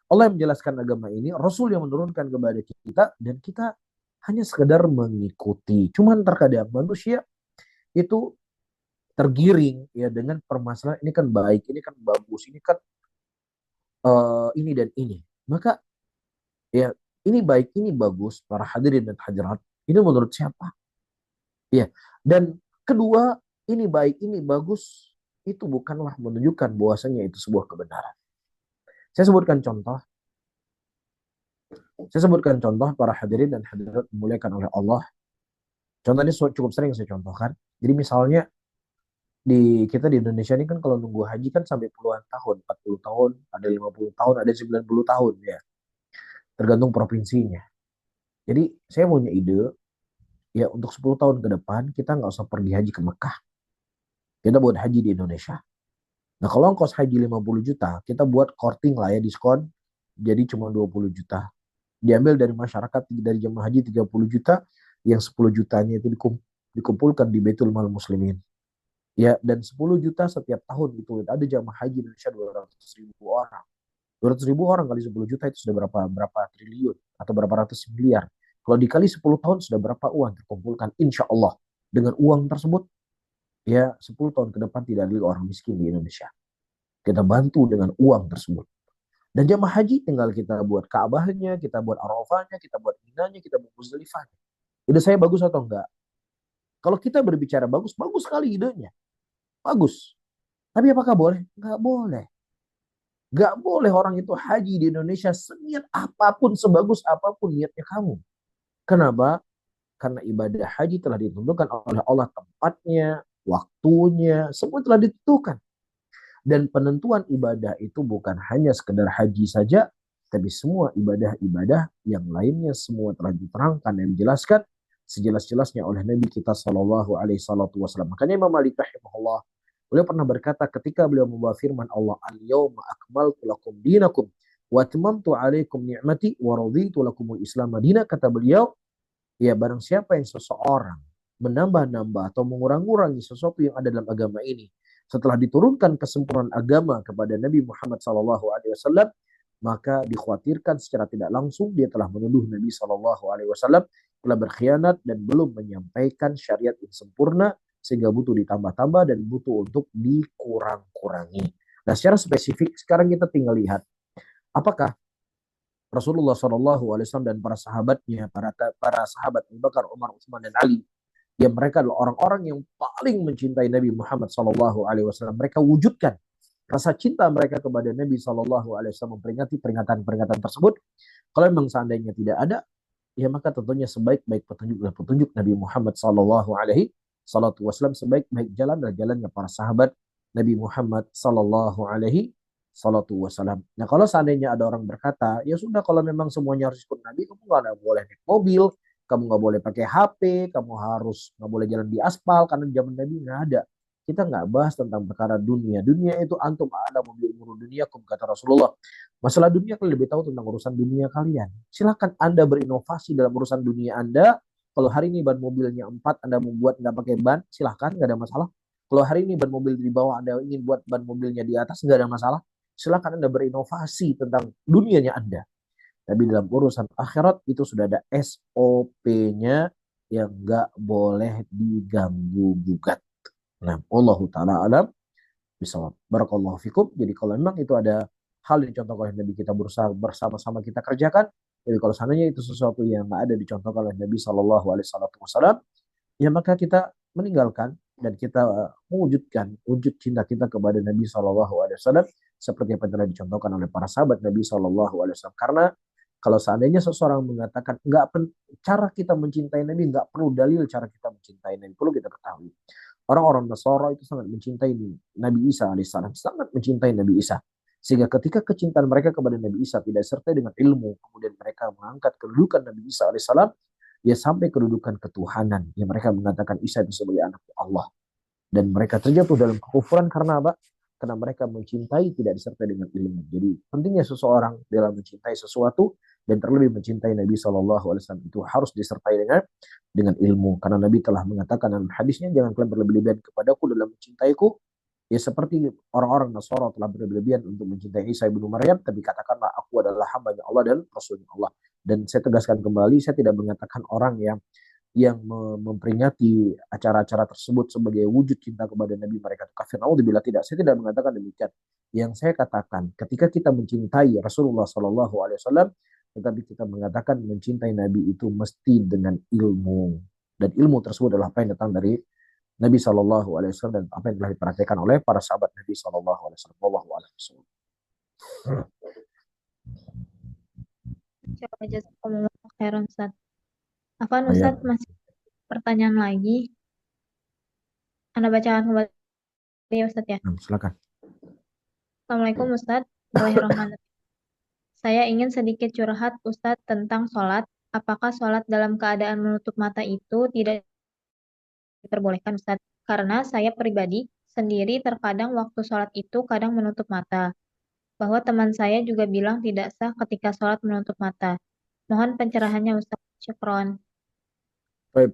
Allah yang menjelaskan agama ini, Rasul yang menurunkan kepada kita, dan kita hanya sekedar mengikuti. Cuman terkadang manusia itu tergiring ya dengan permasalahan, ini kan baik, ini kan bagus, ini kan ini dan ini. Maka ya ini baik, ini bagus, para hadirin dan hadirat, ini menurut siapa? Ya. Dan kedua, ini baik, ini bagus, itu bukanlah menunjukkan bahwasanya itu sebuah kebenaran. Saya sebutkan contoh. Para hadirin dan hadirat dimuliakan oleh Allah. Contohnya cukup sering saya contohkan. Jadi misalnya kita di Indonesia ini kan kalau nunggu haji kan sampai puluhan tahun, 40 tahun, ada 50 tahun, ada 90 tahun ya. Tergantung provinsinya. Jadi saya punya ide, ya untuk 10 tahun ke depan kita nggak usah pergi haji ke Mekah. Kita buat haji di Indonesia. Nah kalau ongkos haji 50 juta, kita buat korting lah ya, diskon. Jadi cuma 20 juta. Diambil dari masyarakat, dari jemaah haji 30 juta, yang 10 jutanya itu dikumpulkan di Baitul Mal Muslimin. Ya, dan 10 juta setiap tahun itu ada jemaah haji Indonesia 200.000 orang. 200.000 orang kali 10 juta itu sudah berapa triliun atau berapa ratus miliar. Kalau dikali 10 tahun sudah berapa uang terkumpulkan, insya Allah. Dengan uang tersebut, ya 10 tahun ke depan tidak ada lagi orang miskin di Indonesia. Kita bantu dengan uang tersebut. Dan jamaah haji tinggal kita buat Ka'bahnya, kita buat Arafahnya, kita buat Minanya, kita buat Muzdalifahnya. Ide saya bagus atau enggak? Kalau kita berbicara bagus, bagus sekali idenya. Bagus. Tapi apakah boleh? Enggak boleh. Enggak boleh orang itu haji di Indonesia seniat apapun, sebagus apapun niatnya kamu. Kenapa? Karena ibadah haji telah ditentukan oleh Allah tempatnya, waktunya, semua telah ditentukan. Dan penentuan ibadah itu bukan hanya sekedar haji saja, tapi semua ibadah-ibadah yang lainnya semua telah diterangkan dan dijelaskan sejelas-jelasnya oleh Nabi kita Shallallahu Alaihi Wasallam. Makanya Imam Malik rahimahullah, beliau pernah berkata ketika beliau membawa firman Allah, Al-yawma akmaltu lakum dinakum wa atmamtu alaikum ni'mati wa raditu lakumul Islam madinah. Kata beliau, ya barang siapa yang seseorang menambah-nambah atau mengurangi sesuatu yang ada dalam agama ini, setelah diturunkan kesempurnaan agama kepada Nabi Muhammad SAW, maka dikhawatirkan secara tidak langsung dia telah menuduh Nabi SAW telah berkhianat dan belum menyampaikan syariat yang sempurna, sehingga butuh ditambah-tambah dan butuh untuk dikurang-kurangi. Nah, secara spesifik sekarang kita tinggal lihat apakah Rasulullah SAW dan para sahabatnya, para sahabat Abu Bakar, Umar, Utsman dan Ali, yang mereka adalah orang-orang yang paling mencintai Nabi Muhammad SAW. Mereka wujudkan rasa cinta mereka kepada Nabi SAW, memperingati peringatan-peringatan tersebut. Kalau memang seandainya tidak ada, ya maka tentunya sebaik-baik petunjuk adalah petunjuk Nabi Muhammad SAW. Sebaik-baik jalan adalah jalannya para sahabat Nabi Muhammad SAW. Nah kalau seandainya ada orang berkata, ya sudah kalau memang semuanya harus ikut Nabi, kamu nggak boleh naik mobil, kamu nggak boleh pakai HP, kamu harus nggak boleh jalan di aspal karena di zaman Nabi nggak ada. kita nggak bahas tentang perkara dunia. Dunia itu antum ada mobil umur duniakum, kata Rasulullah. Masalah dunia kalian lebih tahu tentang urusan dunia kalian. Silakan Anda berinovasi dalam urusan dunia Anda. Kalau hari ini ban mobilnya 4, Anda membuat nggak pakai ban, silahkan, nggak ada masalah. Kalau hari ini ban mobil di bawah, Anda ingin buat ban mobilnya di atas, nggak ada masalah. Silakan Anda berinovasi tentang dunianya Anda. Tapi dalam urusan akhirat itu sudah ada SOP-nya yang nggak boleh diganggu gugat. Nah, Allahu ta'ala alam bisawab. Barakallahu fikum. Jadi kalau memang itu ada hal yang dicontohkan oleh Nabi, kita berusaha bersama-sama kita kerjakan. Jadi kalau seandainya itu sesuatu yang nggak ada dicontohkan oleh Nabi Shallallahu Alaihi Wasallam, ya maka kita meninggalkan dan kita mewujudkan wujud cinta kita kepada Nabi Shallallahu Alaihi Wasallam seperti apa yang telah dicontohkan oleh para sahabat Nabi Shallallahu Alaihi Wasallam. Karena kalau seandainya seseorang mengatakan cara kita mencintai Nabi nggak perlu dalil cara kita mencintai Nabi, perlu kita ketahui. Orang-orang Nasara itu sangat mencintai Nabi Isa alaihissalam, sangat mencintai Nabi Isa. Sehingga ketika kecintaan mereka kepada Nabi Isa tidak disertai dengan ilmu, kemudian mereka mengangkat kedudukan Nabi Isa alaihissalam, ya sampai kedudukan ketuhanan. Ya mereka mengatakan Isa itu sebagai anak Allah. Dan mereka terjatuh dalam kekufuran karena apa? Karena mereka mencintai tidak disertai dengan ilmu. Jadi pentingnya seseorang dalam mencintai sesuatu dan terlebih mencintai Nabi Shallallahu Alaihi Wasallam itu harus disertai dengan ilmu. Karena Nabi telah mengatakan dalam hadisnya, jangan kalian berlebihan kepadaku dalam mencintaiku. Ya seperti orang-orang Nasara telah berlebihan untuk mencintai Isa ibnu Maryam, tapi katakanlah aku adalah hambanya Allah dan Rasulnya Allah. Dan saya tegaskan kembali, saya tidak mengatakan orang yang memperingati acara-acara tersebut sebagai wujud cinta kepada Nabi mereka kafir. Naudzubillah, tidak. Saya tidak mengatakan demikian. Yang saya katakan, ketika kita mencintai Rasulullah Sallallahu Alaihi Wasallam, tetapi kita mengatakan mencintai Nabi itu mesti dengan ilmu. Dan ilmu tersebut adalah apa yang datang dari Nabi Sallallahu Alaihi Wasallam dan apa yang telah diperhatikan oleh para sahabat Nabi Sallallahu Alaihi Wasallam. Wallahu a'lam bishawab. Jazakumullah khairan, Ustaz. Afwan Ya. Ustaz, masih pertanyaan lagi. Anda bacakan kembali ya Ustaz ya. Silakan. Assalamualaikum Ustaz. Bismillahirrahmanirrahim. Saya ingin sedikit curhat Ustaz tentang sholat. Apakah sholat dalam keadaan menutup mata itu tidak diperbolehkan Ustaz? Karena saya pribadi sendiri terkadang waktu sholat itu kadang menutup mata. Bahwa teman saya juga bilang tidak sah ketika sholat menutup mata. Mohon pencerahannya Ustaz. Syukron. Baik,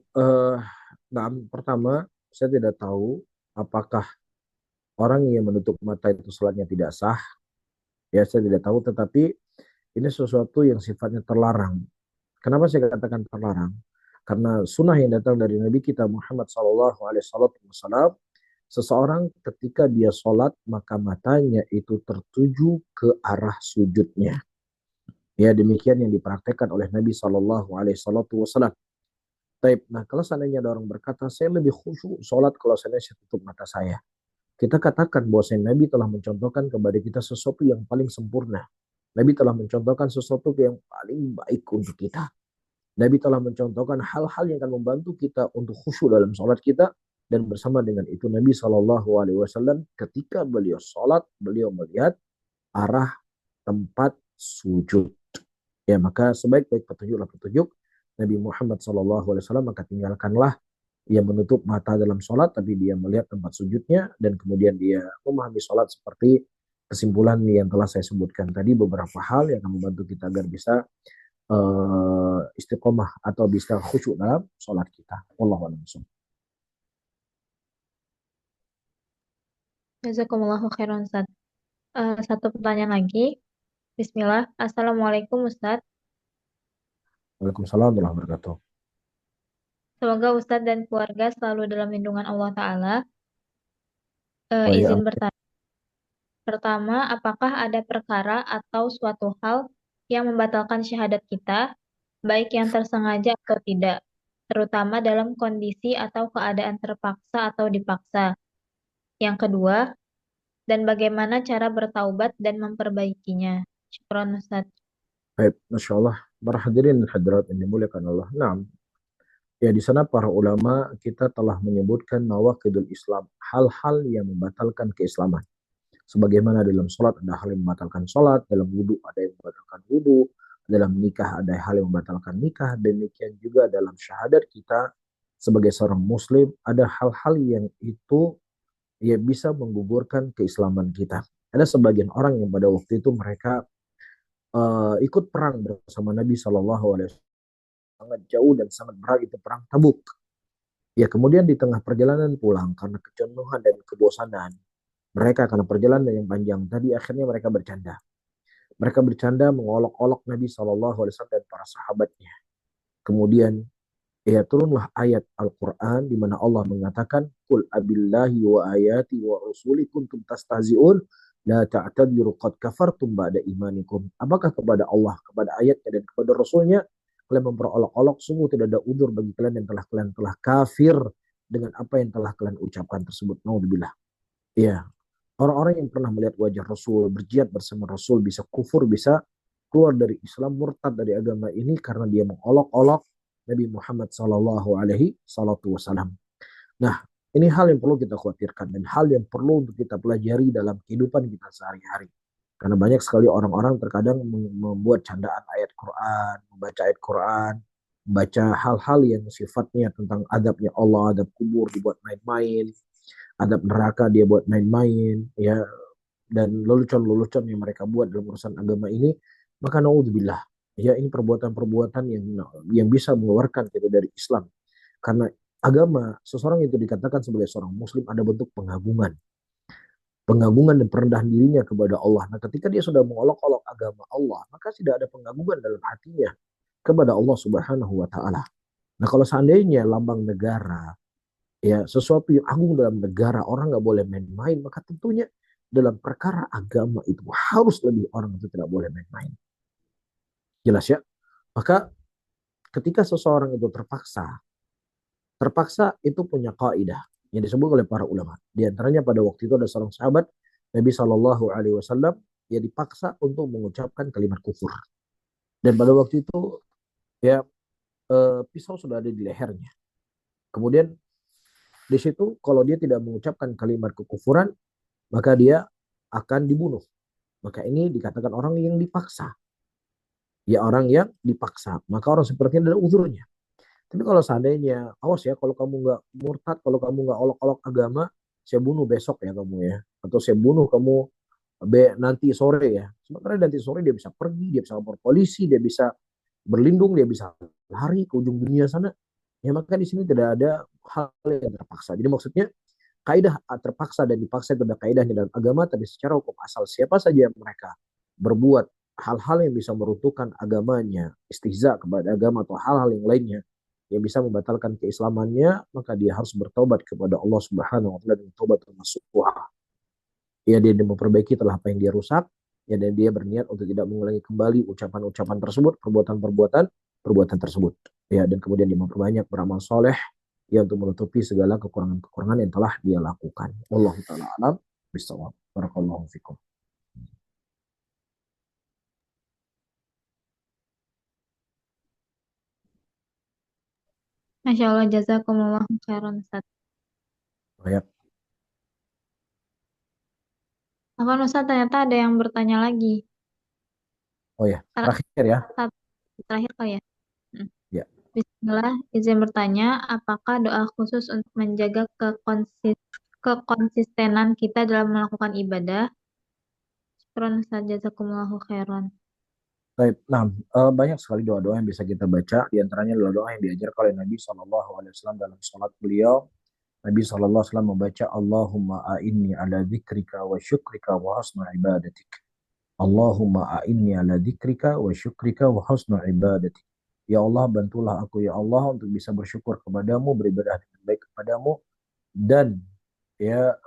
pertama saya tidak tahu apakah orang yang menutup mata itu sholatnya tidak sah. Ya, saya tidak tahu, tetapi ini sesuatu yang sifatnya terlarang. Kenapa saya katakan terlarang? Karena sunnah yang datang dari Nabi kita Muhammad SAW, seseorang ketika dia sholat maka matanya itu tertuju ke arah sujudnya. Ya, demikian yang dipraktekkan oleh Nabi SAW. Nah, kalau seandainya ada orang berkata, saya lebih khusyuk sholat kalau saya tutup mata saya. Kita katakan bahwa Nabi telah mencontohkan kepada kita sesuatu yang paling sempurna. Nabi telah mencontohkan sesuatu yang paling baik untuk kita. Nabi telah mencontohkan hal-hal yang akan membantu kita untuk khusyuk dalam sholat kita. Dan bersama dengan itu Nabi SAW ketika beliau sholat, beliau melihat arah tempat sujud. Ya, maka sebaik-baik petunjuklah petunjuk Nabi Muhammad SAW, maka tinggalkanlah ia menutup mata dalam sholat, tapi dia melihat tempat sujudnya, dan kemudian dia memahami sholat seperti kesimpulan yang telah saya sebutkan tadi, beberapa hal yang akan membantu kita agar bisa istiqomah atau bisa khusyuk dalam sholat kita. Wallahu a'lam. Jazakumullahu khairan Ustaz. Satu pertanyaan lagi. Bismillah. Assalamualaikum Ustaz. Waalaikumsalam warahmatullahi wabarakatuh. Semoga Ustadz dan keluarga selalu dalam lindungan Allah Ta'ala. Ya. Izin bertanya. Pertama, apakah ada perkara atau suatu hal yang membatalkan syahadat kita, baik yang tersengaja atau tidak, terutama dalam kondisi atau keadaan terpaksa atau dipaksa? Yang kedua, dan bagaimana cara bertaubat dan memperbaikinya? Syukran Ustadz. Baik, Masya Allah. Para hadirin dan hadirat yang dimuliakan Allah. Nah, ya di sana para ulama kita telah menyebutkan nawaqidul Islam, hal-hal yang membatalkan keislaman. Sebagaimana dalam sholat ada hal yang membatalkan sholat, dalam wudhu ada yang membatalkan wudhu, dalam nikah ada hal yang membatalkan nikah, demikian juga dalam syahadat kita sebagai seorang muslim ada hal-hal yang itu ya bisa menggugurkan keislaman kita. Ada sebagian orang yang pada waktu itu mereka ikut perang bersama Nabi Shallallahu Alaihi Wasallam, sangat jauh dan sangat berat, itu perang Tabuk. Ya kemudian di tengah perjalanan pulang karena kejenuhan dan kebosanan mereka karena perjalanan yang panjang tadi, akhirnya mereka bercanda. Mereka bercanda mengolok-olok Nabi Shallallahu Alaihi Wasallam dan para sahabatnya. Kemudian ya turunlah ayat Al-Quran di mana Allah mengatakan, Qul abillahi wa ayati wa rusuli kuntum tastahzi'un la ta'tadiru qad kafartum ba'da imanikum. Apakah kepada Allah, kepada ayatnya dan kepada Rasulnya kalian memperolok-olok, sungguh tidak ada udur bagi kalian yang kalian telah kafir dengan apa yang telah kalian ucapkan tersebut. Naudzubillah. Ya, orang-orang yang pernah melihat wajah Rasul, berjihad bersama Rasul, bisa kufur, bisa keluar dari Islam, murtad dari agama ini karena dia mengolok-olok Nabi Muhammad Sallallahu Alaihi Wasallam. Nah, ini hal yang perlu kita khawatirkan dan hal yang perlu untuk kita pelajari dalam kehidupan kita sehari-hari. Karena banyak sekali orang-orang terkadang membuat candaan ayat Quran, membaca ayat Quran, membaca hal-hal yang sifatnya tentang adabnya Allah, adab kubur dibuat main-main, adab neraka dia buat main-main, ya, dan lelucon-lelucon yang mereka buat dalam urusan agama ini, maka naudzubillah, ya ini perbuatan-perbuatan yang bisa mengeluarkan kita dari Islam. Karena agama seseorang itu dikatakan sebagai seorang muslim ada bentuk pengagungan dan perendahan dirinya kepada Allah. Nah, ketika dia sudah mengolok-olok agama Allah, maka tidak ada pengagungan dalam hatinya kepada Allah Subhanahu wa taala. Nah, kalau seandainya lambang negara, ya sesuatu yang agung dalam negara, orang nggak boleh main-main, maka tentunya dalam perkara agama itu harus lebih orang itu tidak boleh main-main. Jelas ya? Maka ketika seseorang itu terpaksa itu punya kaidah yang disebut oleh para ulama. Di antaranya pada waktu itu ada seorang sahabat Nabi Shallallahu Alaihi Wasallam yang dipaksa untuk mengucapkan kalimat kufur. Dan pada waktu itu ya pisau sudah ada di lehernya. Kemudian di situ kalau dia tidak mengucapkan kalimat kekufuran, maka dia akan dibunuh. Maka ini dikatakan orang yang dipaksa. Ya orang yang dipaksa. Maka orang seperti ini adalah uzurnya. Tapi kalau seandainya, awas ya, kalau kamu nggak murtad, kalau kamu nggak olok-olok agama, saya bunuh besok ya kamu ya. Atau saya bunuh kamu nanti sore ya. Sementara nanti sore dia bisa pergi, dia bisa lapor polisi, dia bisa berlindung, dia bisa lari ke ujung dunia sana. Ya maka di sini tidak ada hal yang terpaksa. Jadi maksudnya kaidah terpaksa dan dipaksa itu ada kaidahnya dalam agama, tapi secara hukum asal siapa saja mereka berbuat hal-hal yang bisa meruntuhkan agamanya, istihza kepada agama atau hal-hal yang lainnya yang bisa membatalkan keislamannya, maka dia harus bertobat kepada Allah Subhanahu wa taala dengan tobat nasuha. Ya dia memperbaiki telah apa yang dia rusak, ya dan dia berniat untuk tidak mengulangi kembali ucapan-ucapan tersebut, perbuatan tersebut. Ya dan kemudian dia memperbanyak beramal soleh ya untuk menutupi segala kekurangan-kekurangan yang telah dia lakukan. Wallahu taala alam bisawab. Barakallahu fikum. Masya Allah, jazakumullah khairan Ustaz. Ya. Apa Ustaz, ternyata ada yang bertanya lagi. Oh ya, terakhir ya. Terakhir kok ya. Ya. Bismillah, izin bertanya, apakah doa khusus untuk menjaga kekonsistenan kita dalam melakukan ibadah? Syukran Ustaz, jazakumullahu khairan. Baik, nah banyak sekali doa-doa yang bisa kita baca. Di antaranya adalah doa yang diajarkan oleh Nabi Shallallahu Alaihi Wasallam dalam sholat beliau. Nabi Shallallahu Alaihi Wasallam membaca Allahumma a'inni ala dzikrika wa syukrika wa husna ibadatik. Allahumma a'inni ala dzikrika wa syukrika wa husna ibadatik. Ya Allah, bantulah aku ya Allah untuk bisa bersyukur kepadamu, beribadah dengan baik kepadamu, dan ya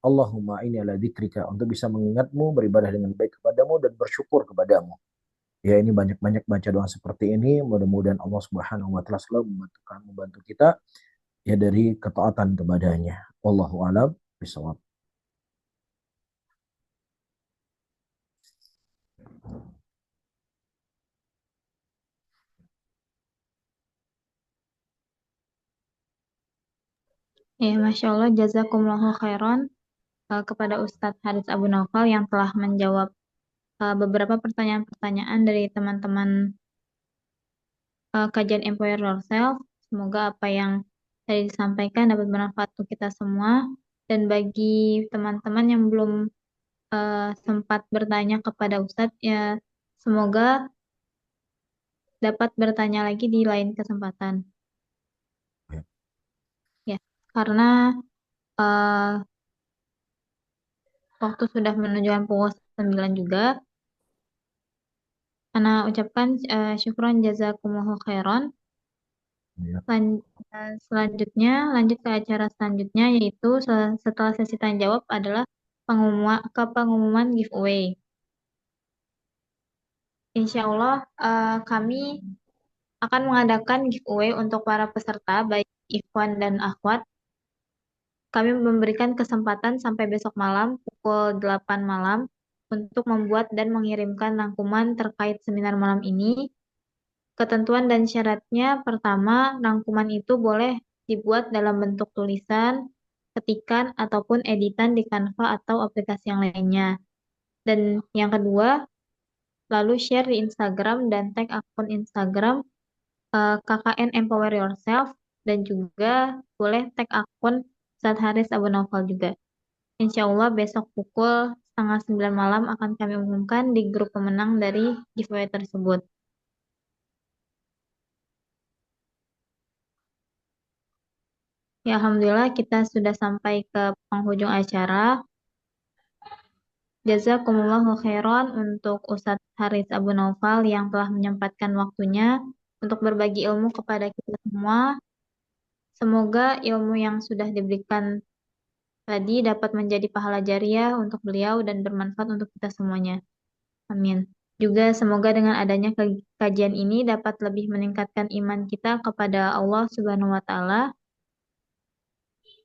Allahumma ini ala dzikrika, untuk bisa mengingatmu, beribadah dengan baik kepadamu dan bersyukur kepadamu. Ya ini banyak-banyak baca doa seperti ini. Mudah-mudahan Allah Subhanahu wa taala selalu membantu kita ya dari ketaatan kepadanya. Wallahu a'lam bishawab. Ya, Masya Allah, jazakumullahu khairan kepada Ustadz Haris Abu Naufal yang telah menjawab beberapa pertanyaan-pertanyaan dari teman-teman kajian Empower Yourself. Semoga apa yang tadi disampaikan dapat bermanfaat untuk kita semua. Dan bagi teman-teman yang belum sempat bertanya kepada Ustadz, ya semoga dapat bertanya lagi di lain kesempatan. Ya. Ya, karena waktu sudah menunjukkan pukul 9 juga. Ana ucapkan syukron jazakumullahu khairan. Ya. Selanjutnya, lanjut ke acara selanjutnya, yaitu setelah sesi tanya jawab adalah pengumuman giveaway. Insya Allah kami akan mengadakan giveaway untuk para peserta, baik ikhwan dan akhwat. Kami memberikan kesempatan sampai besok malam, pukul 8 malam, untuk membuat dan mengirimkan rangkuman terkait seminar malam ini. Ketentuan dan syaratnya, pertama, rangkuman itu boleh dibuat dalam bentuk tulisan, ketikan, ataupun editan di Canva atau aplikasi yang lainnya. Dan yang kedua, lalu share di Instagram dan tag akun Instagram KKN Empower Yourself, dan juga boleh tag akun Ustadz Haris Abu Naufal juga. Insya Allah besok pukul 8:30 malam akan kami umumkan di grup pemenang dari giveaway tersebut. Ya, Alhamdulillah kita sudah sampai ke penghujung acara. Jazakumullahu khairan untuk Ustadz Haris Abu Naufal yang telah menyempatkan waktunya untuk berbagi ilmu kepada kita semua. Semoga ilmu yang sudah diberikan tadi dapat menjadi pahala jariah untuk beliau dan bermanfaat untuk kita semuanya. Amin. Juga semoga dengan adanya kajian ini dapat lebih meningkatkan iman kita kepada Allah Subhanahu wa Ta'ala.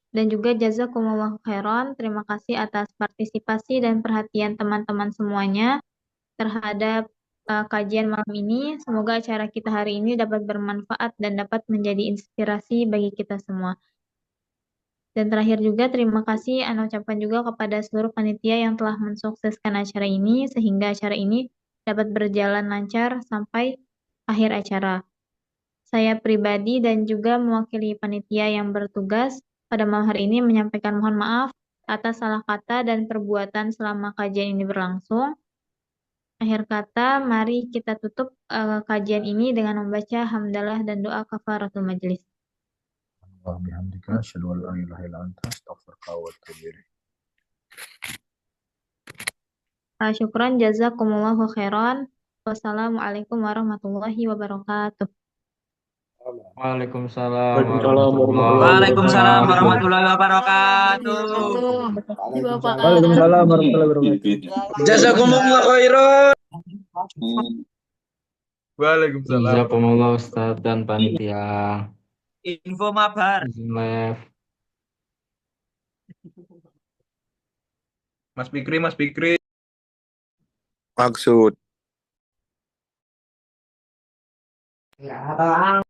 Dan juga jazakumullah khairan. Terima kasih atas partisipasi dan perhatian teman-teman semuanya terhadap kajian malam ini. Semoga acara kita hari ini dapat bermanfaat dan dapat menjadi inspirasi bagi kita semua. Dan terakhir juga terima kasih Ana ucapkan juga kepada seluruh panitia yang telah mensukseskan acara ini sehingga acara ini dapat berjalan lancar sampai akhir acara. Saya pribadi dan juga mewakili panitia yang bertugas pada malam hari ini menyampaikan mohon maaf atas salah kata dan perbuatan selama kajian ini berlangsung. Akhir kata, mari kita tutup kajian ini dengan membaca hamdalah dan doa kafaratul majelis. Alhamdulillah, asyhadu an la ilaha illa anta, astaghfiruka wa atubu ilaik. Syukran jazakumullahu khairan. Wassalamualaikum warahmatullahi wabarakatuh. Waalaikumsalam Waalaikumsalam warahmatullahi warahmatullahi wabarakatuh. Waalaikumsalam warahmatullahi wabarakatuh. Jazakumullah khairan. Waalaikumsalam. Jazakumullah Ustadz dan panitia. Info mabar. Izin live. Mas Fikri. Maksud. Ya.